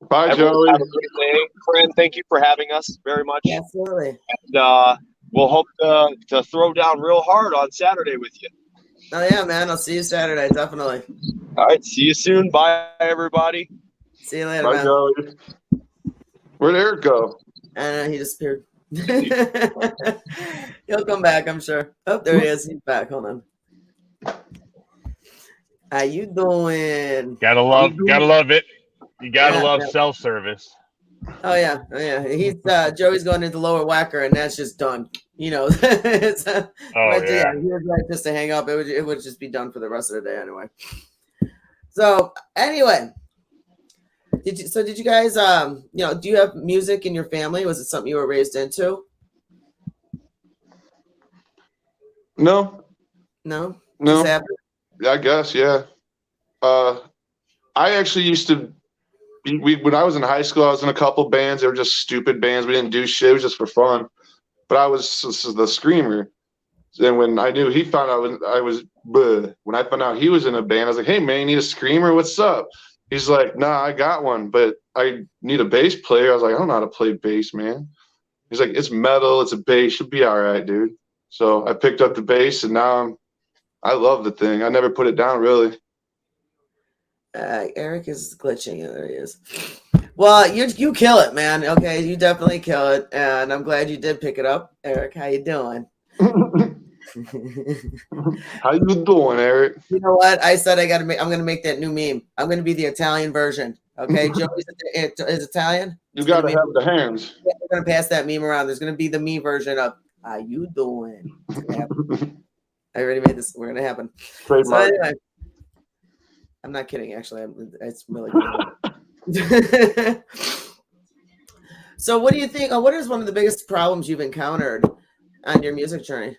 D: Bye, Joey.
B: Have a great day. Friend, thank you for having us very much.
A: Absolutely.
B: And we'll hope to throw down real hard on Saturday with you.
A: Oh, yeah, man. I'll see you Saturday. Definitely.
B: All right. See you soon. Bye, everybody.
A: See you later,
D: Bye,
A: man.
D: Joey. Where'd Eric go?
A: He disappeared. He'll come back, I'm sure. Oh, there he is. He's back. Hold on. How you doing?
C: Gotta love it. You gotta love cell service.
A: Oh yeah. He's Joey's going into Lower Wacker, and that's just done. You know, it's,
C: yeah.
A: He was like just to hang up. It would just be done for the rest of the day anyway. So anyway, did you guys do you have music in your family? Was it something you were raised into?
D: No. I guess, yeah. I actually used to. When I was in high school, I was in a couple bands. They were just stupid bands. We didn't do shit. It was just for fun. But I was the screamer. And when I knew he found out when I found out he was in a band, I was like, "Hey man, you need a screamer? What's up?" He's like, "Nah, I got one, but I need a bass player." I was like, "I don't know how to play bass, man." He's like, "It's metal. It's a bass. You'll be all right, dude." So I picked up the bass, and now I love the thing. I never put it down, really.
A: Eric is glitching. There he is. Well, you kill it, man. Okay, you definitely kill it, and I'm glad you did pick it up, Eric. How you doing?
D: How you doing, Eric?
A: You know what? I said I'm gonna make that new meme. I'm gonna be the Italian version. Okay, Joey is Italian.
D: You gotta have the hands.
A: We're gonna pass that meme around. There's gonna be the me version of "How you doing?" I already made this. We're gonna happen. So anyway, I'm not kidding. Actually, it's really good. So, what do you think? What is one of the biggest problems you've encountered on your music journey?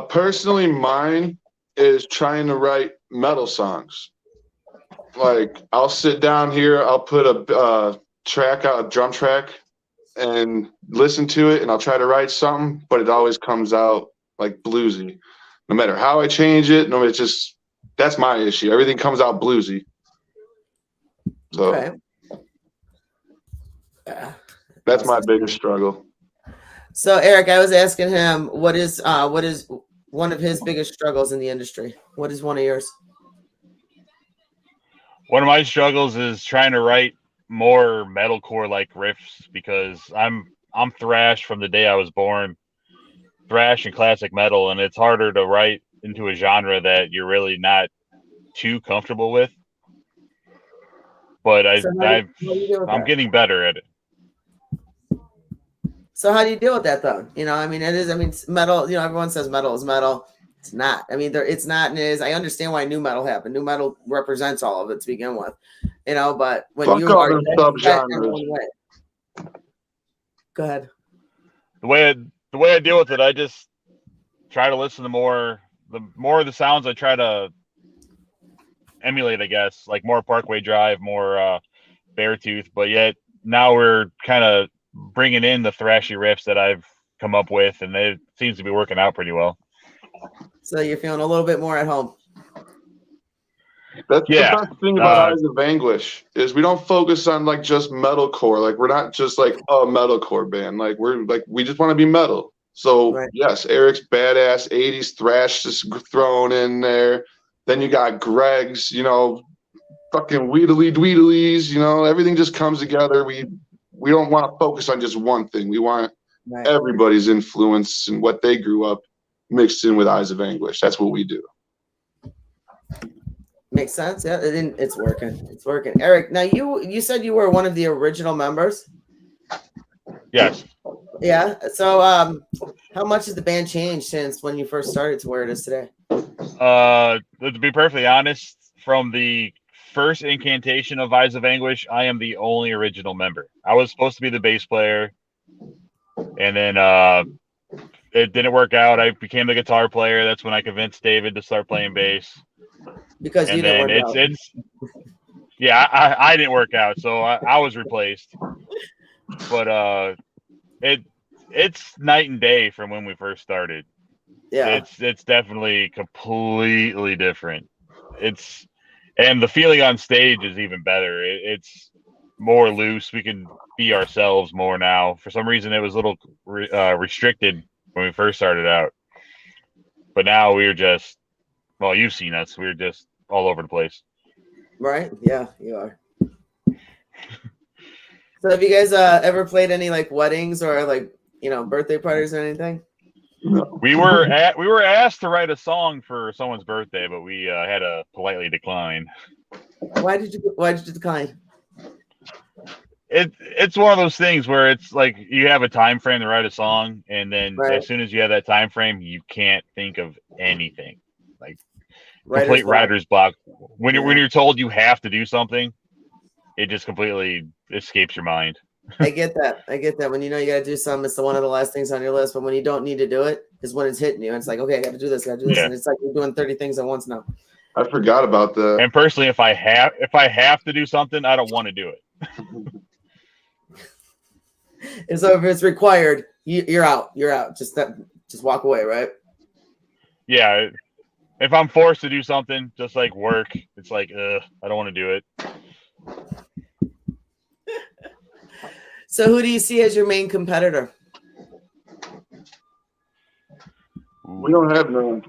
D: Personally, mine is trying to write metal songs. Like, I'll sit down here, I'll put a drum track, and listen to it, and I'll try to write something, but it always comes out like bluesy. No matter how I change it, that's my issue. Everything comes out bluesy. So
A: Okay.
D: that's my biggest struggle.
A: So, Eric, I was asking him what is one of his biggest struggles in the industry. What is one of yours?
C: One of my struggles is trying to write more metalcore like riffs because I'm thrash from the day I was born, thrash and classic metal, and it's harder to write into a genre that you're really not too comfortable with. But I'm getting better at it.
A: So how do you deal with that though? You know, I mean, metal, you know, everyone says metal is metal. It's not. I mean, it's not and it is. I understand why new metal happened. New metal represents all of it to begin with. You know, but when you are
D: subgenres.
A: Go ahead.
C: The way I deal with it, I just try to listen to more of the sounds I try to emulate, I guess, like more Parkway Drive, more Beartooth, but yet now we're kind of bringing in the thrashy riffs that I've come up with, and it seems to be working out pretty well.
A: So you're feeling a little bit more at home.
D: That's
C: Yeah.
D: the best thing about Eyes of Anguish is we don't focus on like just metalcore. Like we're not just like a metalcore band. Like we just want to be metal. So
A: Right.
D: yes, Eric's badass 80s thrash is thrown in there. Then you got Greg's, you know, fucking Weedly Dweedlies, you know, everything just comes together. We don't want to focus on just one thing. We want
A: Right.
D: everybody's influence and what they grew up mixed in with Eyes of Anguish. That's what we do.
A: Makes sense. Yeah, it's working. It's working. Eric, now you said you were one of the original members.
C: Yes.
A: Yeah. So how much has the band changed since when you first started to where it is today?
C: To be perfectly honest, from the first incantation of Eyes of Anguish, I am the only original member. I was supposed to be the bass player, and then it didn't work out. I became the guitar player. That's when I convinced David to start playing bass.
A: Because
C: And
A: you didn't
C: then
A: work out.
C: yeah, I didn't work out, so I was replaced. But it's night and day from when we first started.
A: Yeah.
C: It's definitely completely different. And the feeling on stage is even better. It's more loose. We can be ourselves more now. For some reason, it was a little restricted when we first started out, but now we're just, well, you've seen us. We're just all over the place.
A: Right? Yeah, you are. So have you guys ever played any like weddings or like, you know, birthday parties or anything?
C: We were asked to write a song for someone's birthday, but we had to politely decline.
A: Why did you decline?
C: It's one of those things where it's like you have a time frame to write a song, and then
A: Right.
C: as soon as you have that time frame, you can't think of anything. Like
A: Writer's
C: complete writer's block. When you're told you have to do something, it just completely escapes your mind.
A: I get that. When you know you got to do something, it's one of the last things on your list. But when you don't need to do it, is when it's hitting you. And it's like, okay, I got to do this.
C: Yeah.
A: And it's like you're doing 30 things at once now.
D: I forgot about that.
C: And personally, if I have to do something, I don't want to do it.
A: And so if it's required, you're out. You're out. Just walk away, right?
C: Yeah. If I'm forced to do something, just like work, it's like, I don't want to do it.
A: So who do you see as your main competitor?
D: We don't have none.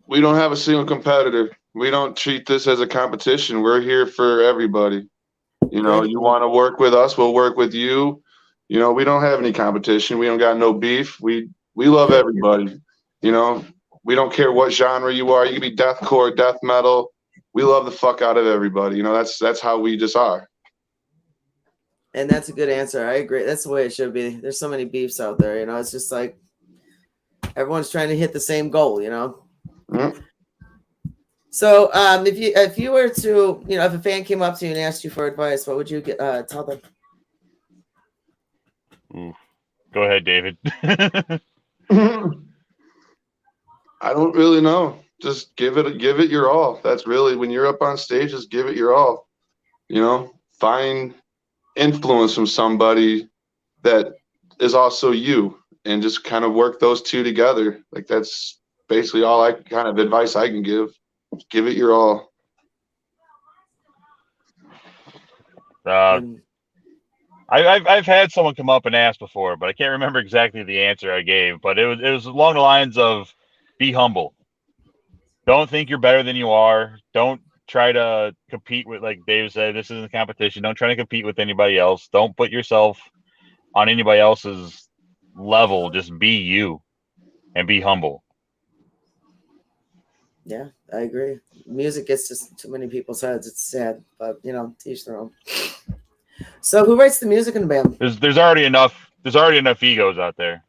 D: We don't have a single competitor. We don't treat this as a competition. We're here for everybody. You know, you want to work with us, we'll work with you. You know, we don't have any competition. We don't got no beef. We love everybody. You know, we don't care what genre you are. You can be deathcore, death metal. We love the fuck out of everybody. You know, that's how we just are.
A: And that's a good answer. I agree. That's the way it should be. There's so many beefs out there. You know, it's just like everyone's trying to hit the same goal. You know.
D: Mm-hmm.
A: So, if you were to, you know, if a fan came up to you and asked you for advice, what would you tell them?
C: Go ahead, David.
D: I don't really know. Just give it your all. That's really, when you're up on stage, just give it your all. You know, find influence from somebody that is also you, and just kind of work those two together. Like that's basically all advice I can give. Give it your all.
C: I've had someone come up and ask before, but I can't remember exactly the answer I gave. But it was along the lines of, be humble. Don't think you're better than you are. Don't try to compete with, like Dave said, this isn't a competition. Don't try to compete with anybody else. Don't put yourself on anybody else's level. Just be you and be humble.
A: Yeah, I agree. Music gets to too many people's heads. It's sad, but you know, teach their own. So, who writes the music in the band?
C: There's already enough egos out there.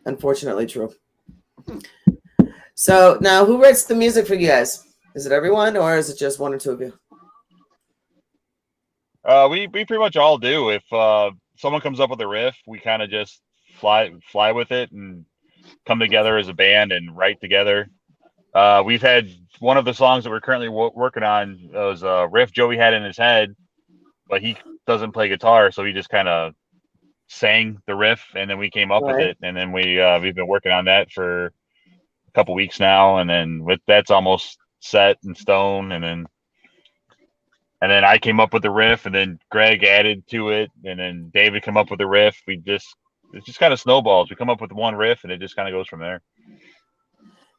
A: Unfortunately, true. So now, who writes the music for you guys? Is it everyone, or is it just one or two of you?
C: We pretty much all do. If someone comes up with a riff, we kind of just fly with it and come together as a band and write together. We've had one of the songs that we're currently working on was a riff Joey had in his head, but he doesn't play guitar, so he just kind of sang the riff, and then we came up with it, and then we've been working on that for a couple weeks now, and then that's almost set in stone, and then I came up with the riff, and then Greg added to it, and then David came up with the riff. It just kind of snowballs. We come up with one riff, and it just kind of goes from there.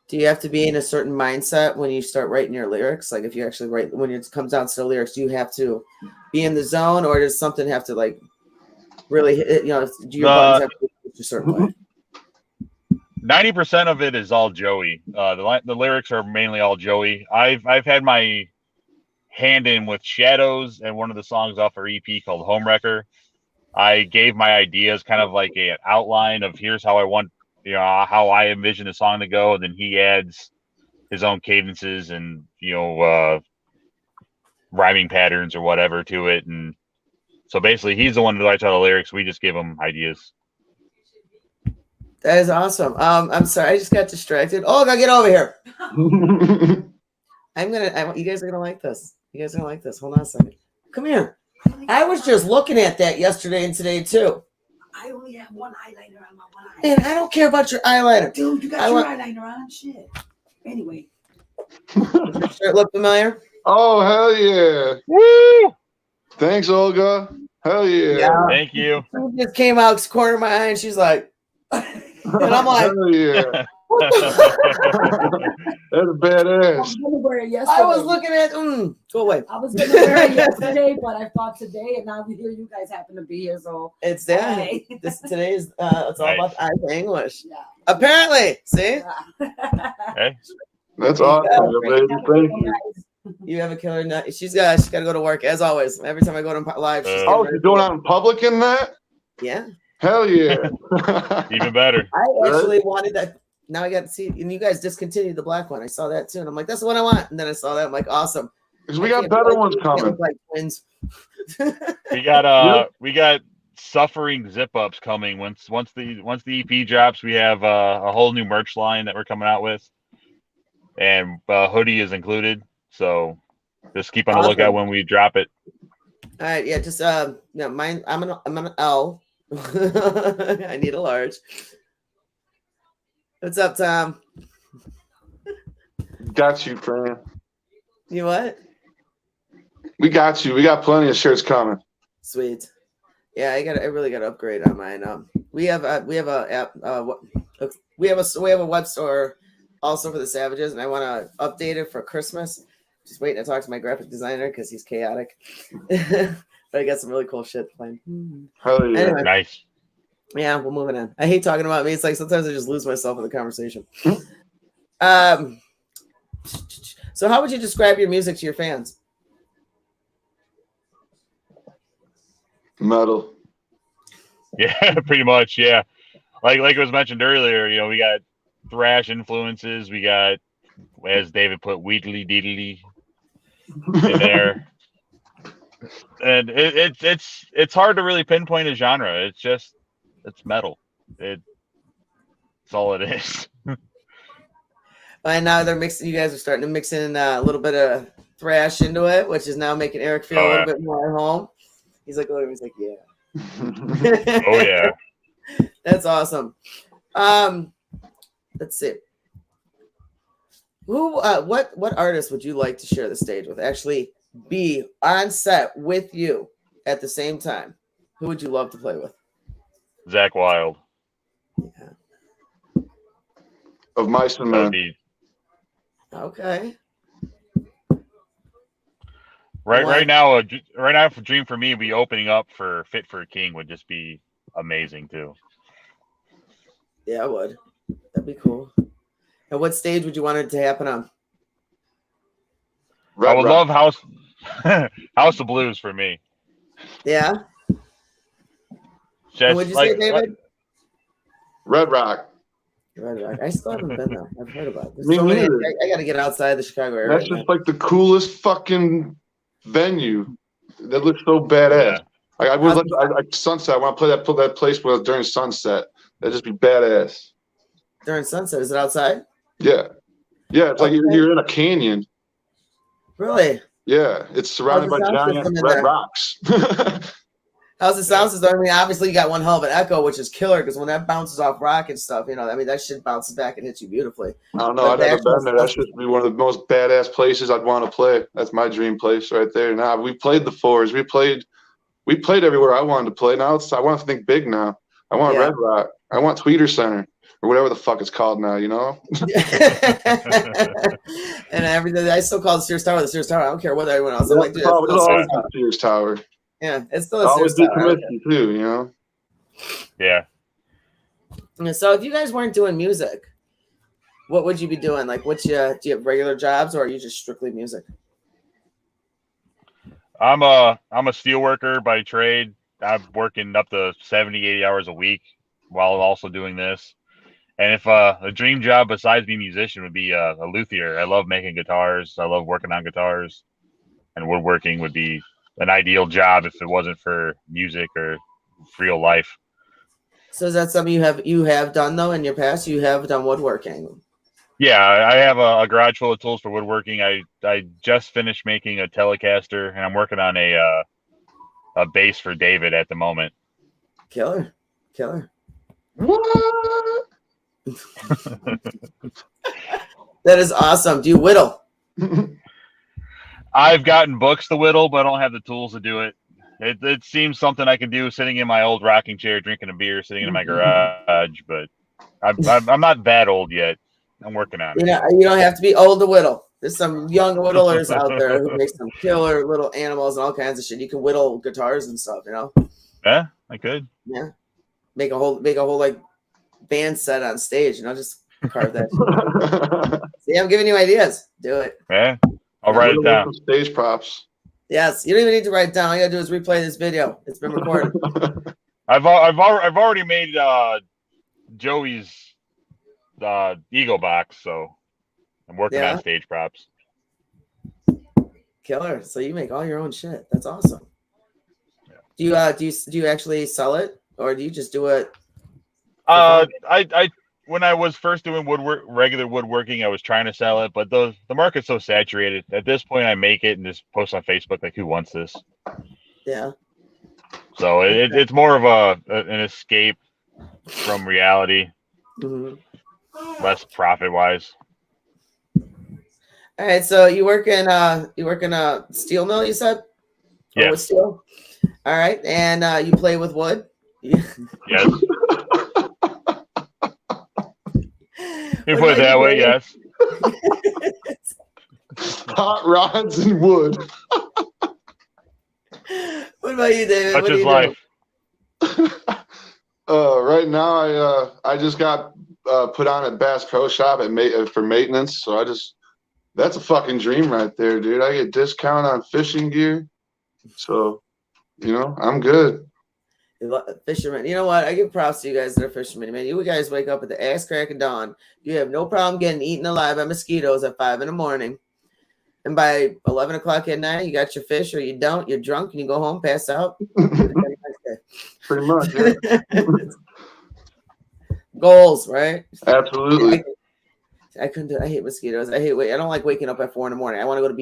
A: Do you have to be in a certain mindset when you start writing your lyrics? Like if you actually write, when it comes down to the lyrics, do you have to be in the zone, or does something have to like really hit, do your buttons have to hit a certain way?
C: 90% of it is all Joey. The lyrics are mainly all Joey. I've had my hand in with Shadows and one of the songs off our EP called Homewrecker. I gave my ideas kind of like an outline of here's how I want, how I envision the song to go, and then he adds his own cadences and rhyming patterns or whatever to it, and so basically he's the one who writes all the lyrics. We just give him ideas.
A: That is awesome. I'm sorry, I just got distracted. Oh, gotta get over here. You guys are gonna like this. You guys are gonna like this. Hold on a second. Come here. I was just looking at that yesterday and today too.
E: I only have one eyeliner on my one eye.
A: Man, I don't care about your eyeliner.
E: Dude, you got your eyeliner on? Shit. Anyway.
A: Does it look familiar?
D: Oh, hell yeah.
C: Woo!
D: Thanks, Olga. Hell yeah.
C: Thank you.
A: She just came out corner of my eye and she's like, and I'm like,
D: hell yeah. That's badass.
E: I was gonna wear it yesterday.
A: I was looking at, go away.
E: I was gonna wear it yesterday, but I thought today, and now we hear you guys happen to be here, so
A: It's there.
E: Hey.
A: Today is, it's all about Eyes of Anguish.
E: Yeah.
A: Apparently, see?
E: Yeah.
C: Hey.
D: That's awesome, baby. Thank you.
A: You have a killer night. She's got to go to work as always. Every time I go to live, she's
D: Oh, you're doing out in public in that?
A: Yeah.
D: Hell yeah.
C: Even better.
A: I actually wanted that. Now I got to see, and you guys discontinued the black one. I saw that too, and I'm like, that's the one I want. And then I saw that, I'm like, awesome.
D: Because we got better ones coming.
A: Like twins.
C: We got Suffering zip ups coming. Once the EP drops, we have a whole new merch line that we're coming out with, and hoodie is included. So just keep on the lookout when we drop it.
A: All right, yeah, just mine. I'm an L. I need a large. What's up, Tom?
D: Got you, Fran.
A: You what?
D: We got you. We got plenty of shirts coming.
A: Sweet. Yeah, I really got to upgrade on mine. We have a web store also for the Savages, and I want to update it for Christmas. Just waiting to talk to my graphic designer because he's chaotic. But I got some really cool shit planned.
D: Hell yeah.
A: Anyway.
C: Nice.
A: Yeah, we're moving on. I hate talking about me. It's like sometimes I just lose myself in the conversation. So how would you describe your music to your fans?
D: Metal.
C: Yeah, pretty much. Yeah, like it was mentioned earlier. We got thrash influences. We got, as David put, Wheedly Deedly in there, and it's hard to really pinpoint a genre. It's metal. It's all it is.
A: And now they're mixing. You guys are starting to mix in a little bit of thrash into it, which is now making Eric feel a little bit more at home. He's like, yeah.
C: Oh yeah.
A: That's awesome. Let's see. What artist would you like to share the stage with? Actually, be on set with you at the same time. Who would you love to play with?
C: Zach Wilde.
A: Yeah.
D: Of Mice and Men.
A: Okay.
C: Right now, for Dream for Me, be opening up for Fit for a King would just be amazing too.
A: Yeah, I would. That'd be cool. And what stage would you want it to happen on?
C: I would love House of Blues for me.
A: Yeah.
C: Just
A: What'd you say, David?
D: Red Rock.
A: Red Rock. I still haven't been there. I've heard about it.
D: Me
A: So many,
D: neither.
A: I got to get outside the Chicago area.
D: That's just like the coolest fucking venue. That looks so badass.
C: Yeah.
D: I was like sunset. I want to play that place where during sunset. That'd just be badass.
A: During sunset, is it outside?
D: Yeah, yeah. It's like you're in a canyon.
A: Really?
D: Yeah, it's surrounded by
A: sound
D: giant
A: system in
D: red
A: there?
D: rocks.
A: How's the sound system? I mean, obviously you got one hell of an echo, which is killer because when that bounces off rock and stuff, I mean, that shit bounces back and hits you beautifully.
D: I don't know.
A: But
D: I've
A: the
D: never
A: actual
D: been there. That should be one of the most badass places I'd want to play. That's my dream place right there. Now we played the Fours. We played everywhere I wanted to play. Now I want to think big now. I want Red Rock. I want Tweeter Center or whatever the fuck it's called now.
A: And everything. I still call the Sears Tower the Sears Tower. I don't care what everyone else. I'm like, dude,
D: it'll always be Sears Tower.
A: Yeah, it's still a Sears Tower.
D: Always be too,
C: Yeah.
A: So if you guys weren't doing music, what would you be doing? Like, do you have regular jobs or are you just strictly music?
C: I'm a steel worker by trade. I'm working up to 70, 80 hours a week while also doing this. And if a dream job besides being a musician would be a luthier. I love making guitars. I love working on guitars. And woodworking would be an ideal job if it wasn't for music or real life.
A: So is that something you have done though in your past? You have done woodworking.
C: Yeah, I have a garage full of tools for woodworking. I just finished making a Telecaster, and I'm working on a bass for David at the moment.
A: Killer.
D: What?
A: That is awesome. Do you whittle?
C: I've gotten books to whittle, but I don't have the tools to do it. It seems something I can do sitting in my old rocking chair, drinking a beer, sitting in my garage. But I'm not that old yet. I'm working on it.
A: You don't have to be old to whittle. There's some young whittlers out there who make some killer little animals and all kinds of shit. You can whittle guitars and stuff,
C: Yeah, I could.
A: Yeah, make a whole like band set on stage. Just carve that. See, I'm giving you ideas. Do it.
C: Yeah, I'll write it down.
D: Stage props.
A: Yes, you don't even need to write it down. All you gotta do is replay this video. It's been recorded.
C: I've already made Joey's Eagle box, so I'm working on stage props.
A: Killer. So you make all your own shit. That's awesome. Yeah. Do you actually sell it or do you just do it?
C: I when I was first doing regular woodworking, I was trying to sell it, but the market's so saturated. At this point, I make it and just post on Facebook like, who wants this?
A: Yeah.
C: So it's more of an escape from reality.
A: Mm-hmm.
C: Less profit wise.
A: All right, so you work in a steel mill, you said?
C: Yeah.
A: With steel. All right, and you play with wood.
C: Yes. You put it that way, yes.
D: Hot rods and wood.
A: What about you, David?
C: Such is life.
D: Right now, I just got put on at Bass Pro Shop for maintenance. So that's a fucking dream right there, dude. I get discount on fishing gear. So, I'm good.
A: Fishermen. You know what? I give props to you guys that are fishermen, man. You guys wake up at the ass crack of dawn. You have no problem getting eaten alive by mosquitoes at 5 a.m. And by 11 o'clock at night, you got your fish or you don't. You're drunk and you go home, pass out.
D: Pretty much, yeah.
A: Goals, right?
D: Absolutely.
A: I couldn't do it. I hate mosquitoes. I don't like waking up at 4 a.m. I want to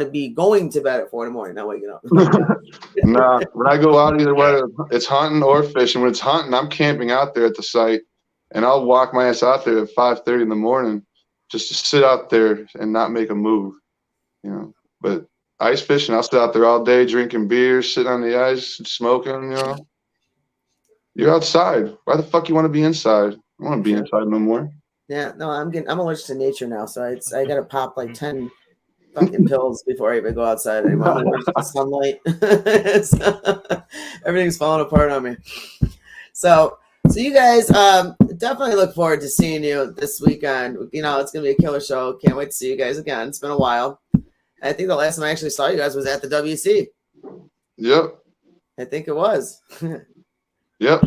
A: be going to bed at 4 a.m., not waking up.
D: Nah, when I go out, either whether it's hunting or fishing, when it's hunting, I'm camping out there at the site, and I'll walk my ass out there at 5:30 in the morning just to sit out there and not make a move, But ice fishing, I'll sit out there all day drinking beer, sitting on the ice, smoking, You're outside. Why the fuck you want to be inside? I don't want to be inside no more.
A: Yeah, no, I'm allergic to nature now, so I gotta pop like 10 fucking pills before I even go outside anymore. I'm allergic to sunlight. Everything's falling apart on me. So you guys definitely look forward to seeing you this weekend. It's gonna be a killer show. Can't wait to see you guys again. It's been a while. I think the last time I actually saw you guys was at the WC.
D: Yep.
A: I think it was.
D: Yep.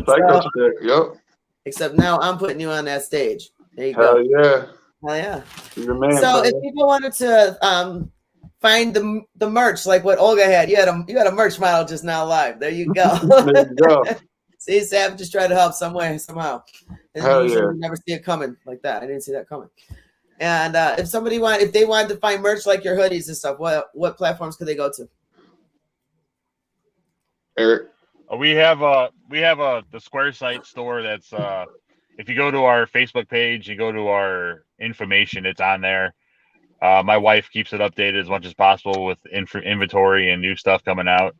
D: Yep.
A: Except now I'm putting you on that stage. There you
D: go.
A: Hell yeah.
D: You're the man,
A: so if people wanted to find the merch like what Olga had, you had a merch model just now live. There you go.
D: There you go.
A: See, Sav just tried to help some way, somehow. And you never see it coming like that. I didn't see that coming. And if they wanted to find merch like your hoodies and stuff, what platforms could they go to?
D: Eric.
C: We have the Square site store that's if you go to our Facebook page, you go to our information, it's on there. My wife keeps it updated as much as possible with inventory and new stuff coming out.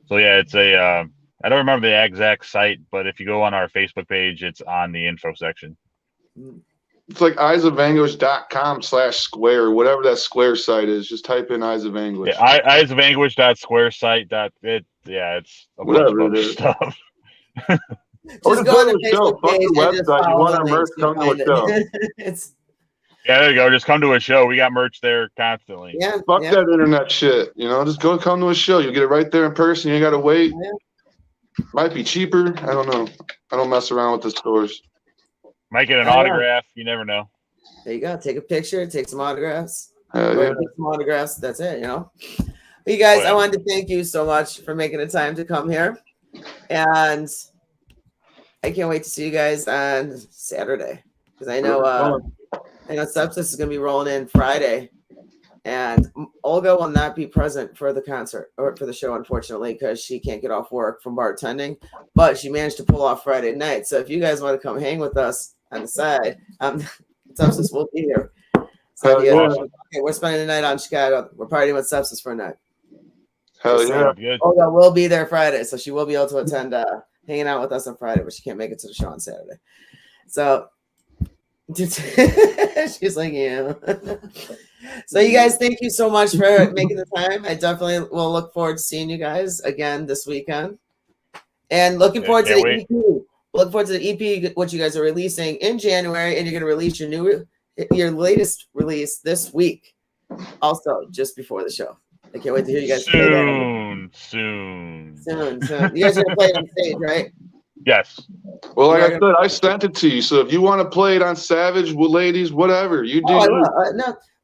C: So yeah, it's a I don't remember the exact site, but if you go on our Facebook page, it's on the info section.
D: It's like eyesofanguish.com/square, whatever that Square site is. Just type in Eyes of Anguish.
C: Yeah, eyesofanguish.squaresite.it. Yeah, it's a bunch of
D: Whatever it
C: other
D: is.
C: stuff.
D: Or
A: Just
D: just
A: go on the
D: to a show.
A: Facebook
D: Fuck
A: page
D: the
A: and just
D: website. You
A: follow
D: want
A: the
D: our
A: links.
D: merch,
A: You'll
D: come to a
A: find
D: show.
A: it. It's
C: Yeah, there you go. Just come to a show. We got merch there constantly.
A: yeah.
D: Fuck
A: yeah.
D: that internet shit. You know, just come to a show. You get it right there in person. You ain't got to wait.
A: Yeah.
D: Might be cheaper. I don't know. I don't mess around with the stores.
C: Might get an
A: I know.
C: autograph. You never know.
A: There you go. Take a picture. Take some autographs.
D: Hell
A: Or
D: yeah.
A: take some autographs. That's it. You know. But you guys,
C: Oh, yeah.
A: I wanted to thank you so much for making the time to come here, and I can't wait to see you guys on Saturday because I know Sepsis is going to be rolling in Friday, and Olga will not be present for the concert or for the show, unfortunately, because she can't get off work from bartending. But she managed to pull off Friday night. So if you guys want to come hang with us on the side, Sepsis will be here. So
D: Hell yeah.
A: okay, we're spending the night on Chicago. We're partying with Sepsis for a night.
D: Hell
A: Just
D: yeah.
C: Good.
A: Olga will be there Friday, so she will be able to attend hanging out with us on Friday, but she can't make it to the show on Saturday. So she's like, yeah. So you guys, thank you so much for making the time. I definitely will look forward to seeing you guys again this weekend. And looking forward to the EP. Look forward to the EP, what you guys are releasing in January, and you're going to release your latest release this week, also just before the show. I can't wait to hear you guys play that.
C: Soon.
A: You guys are gonna play it on stage, right?
C: Yes.
D: Well, like I said, I sent it to you. So if you want to play it on Savage, ladies, whatever you do.
A: Oh, I will.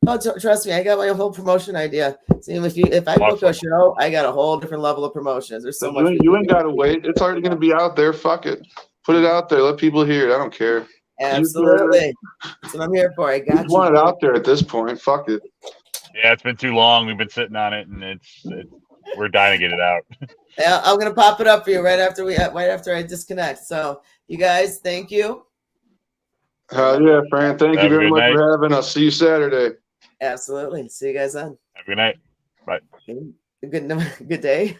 A: No, trust me, I got my whole promotion idea. See, if I book a show, I got a whole different level of promotions. There's so much.
D: You ain't got to wait. It's already going to be out there. Fuck it. Put it out there. Let people hear it. I don't care.
A: Absolutely. That's what I'm here for. I got you.
D: Want it out there at this point. Fuck it.
C: Yeah, it's been too long. We've been sitting on it, and we're dying to get it out.
A: Yeah, I'm gonna pop it up for you right after I disconnect. So you guys, thank you.
D: Hell yeah, Fran. Thank you very much for having us. See you Saturday.
A: Absolutely. See you guys then.
C: Have a good night. Bye.
A: Good day.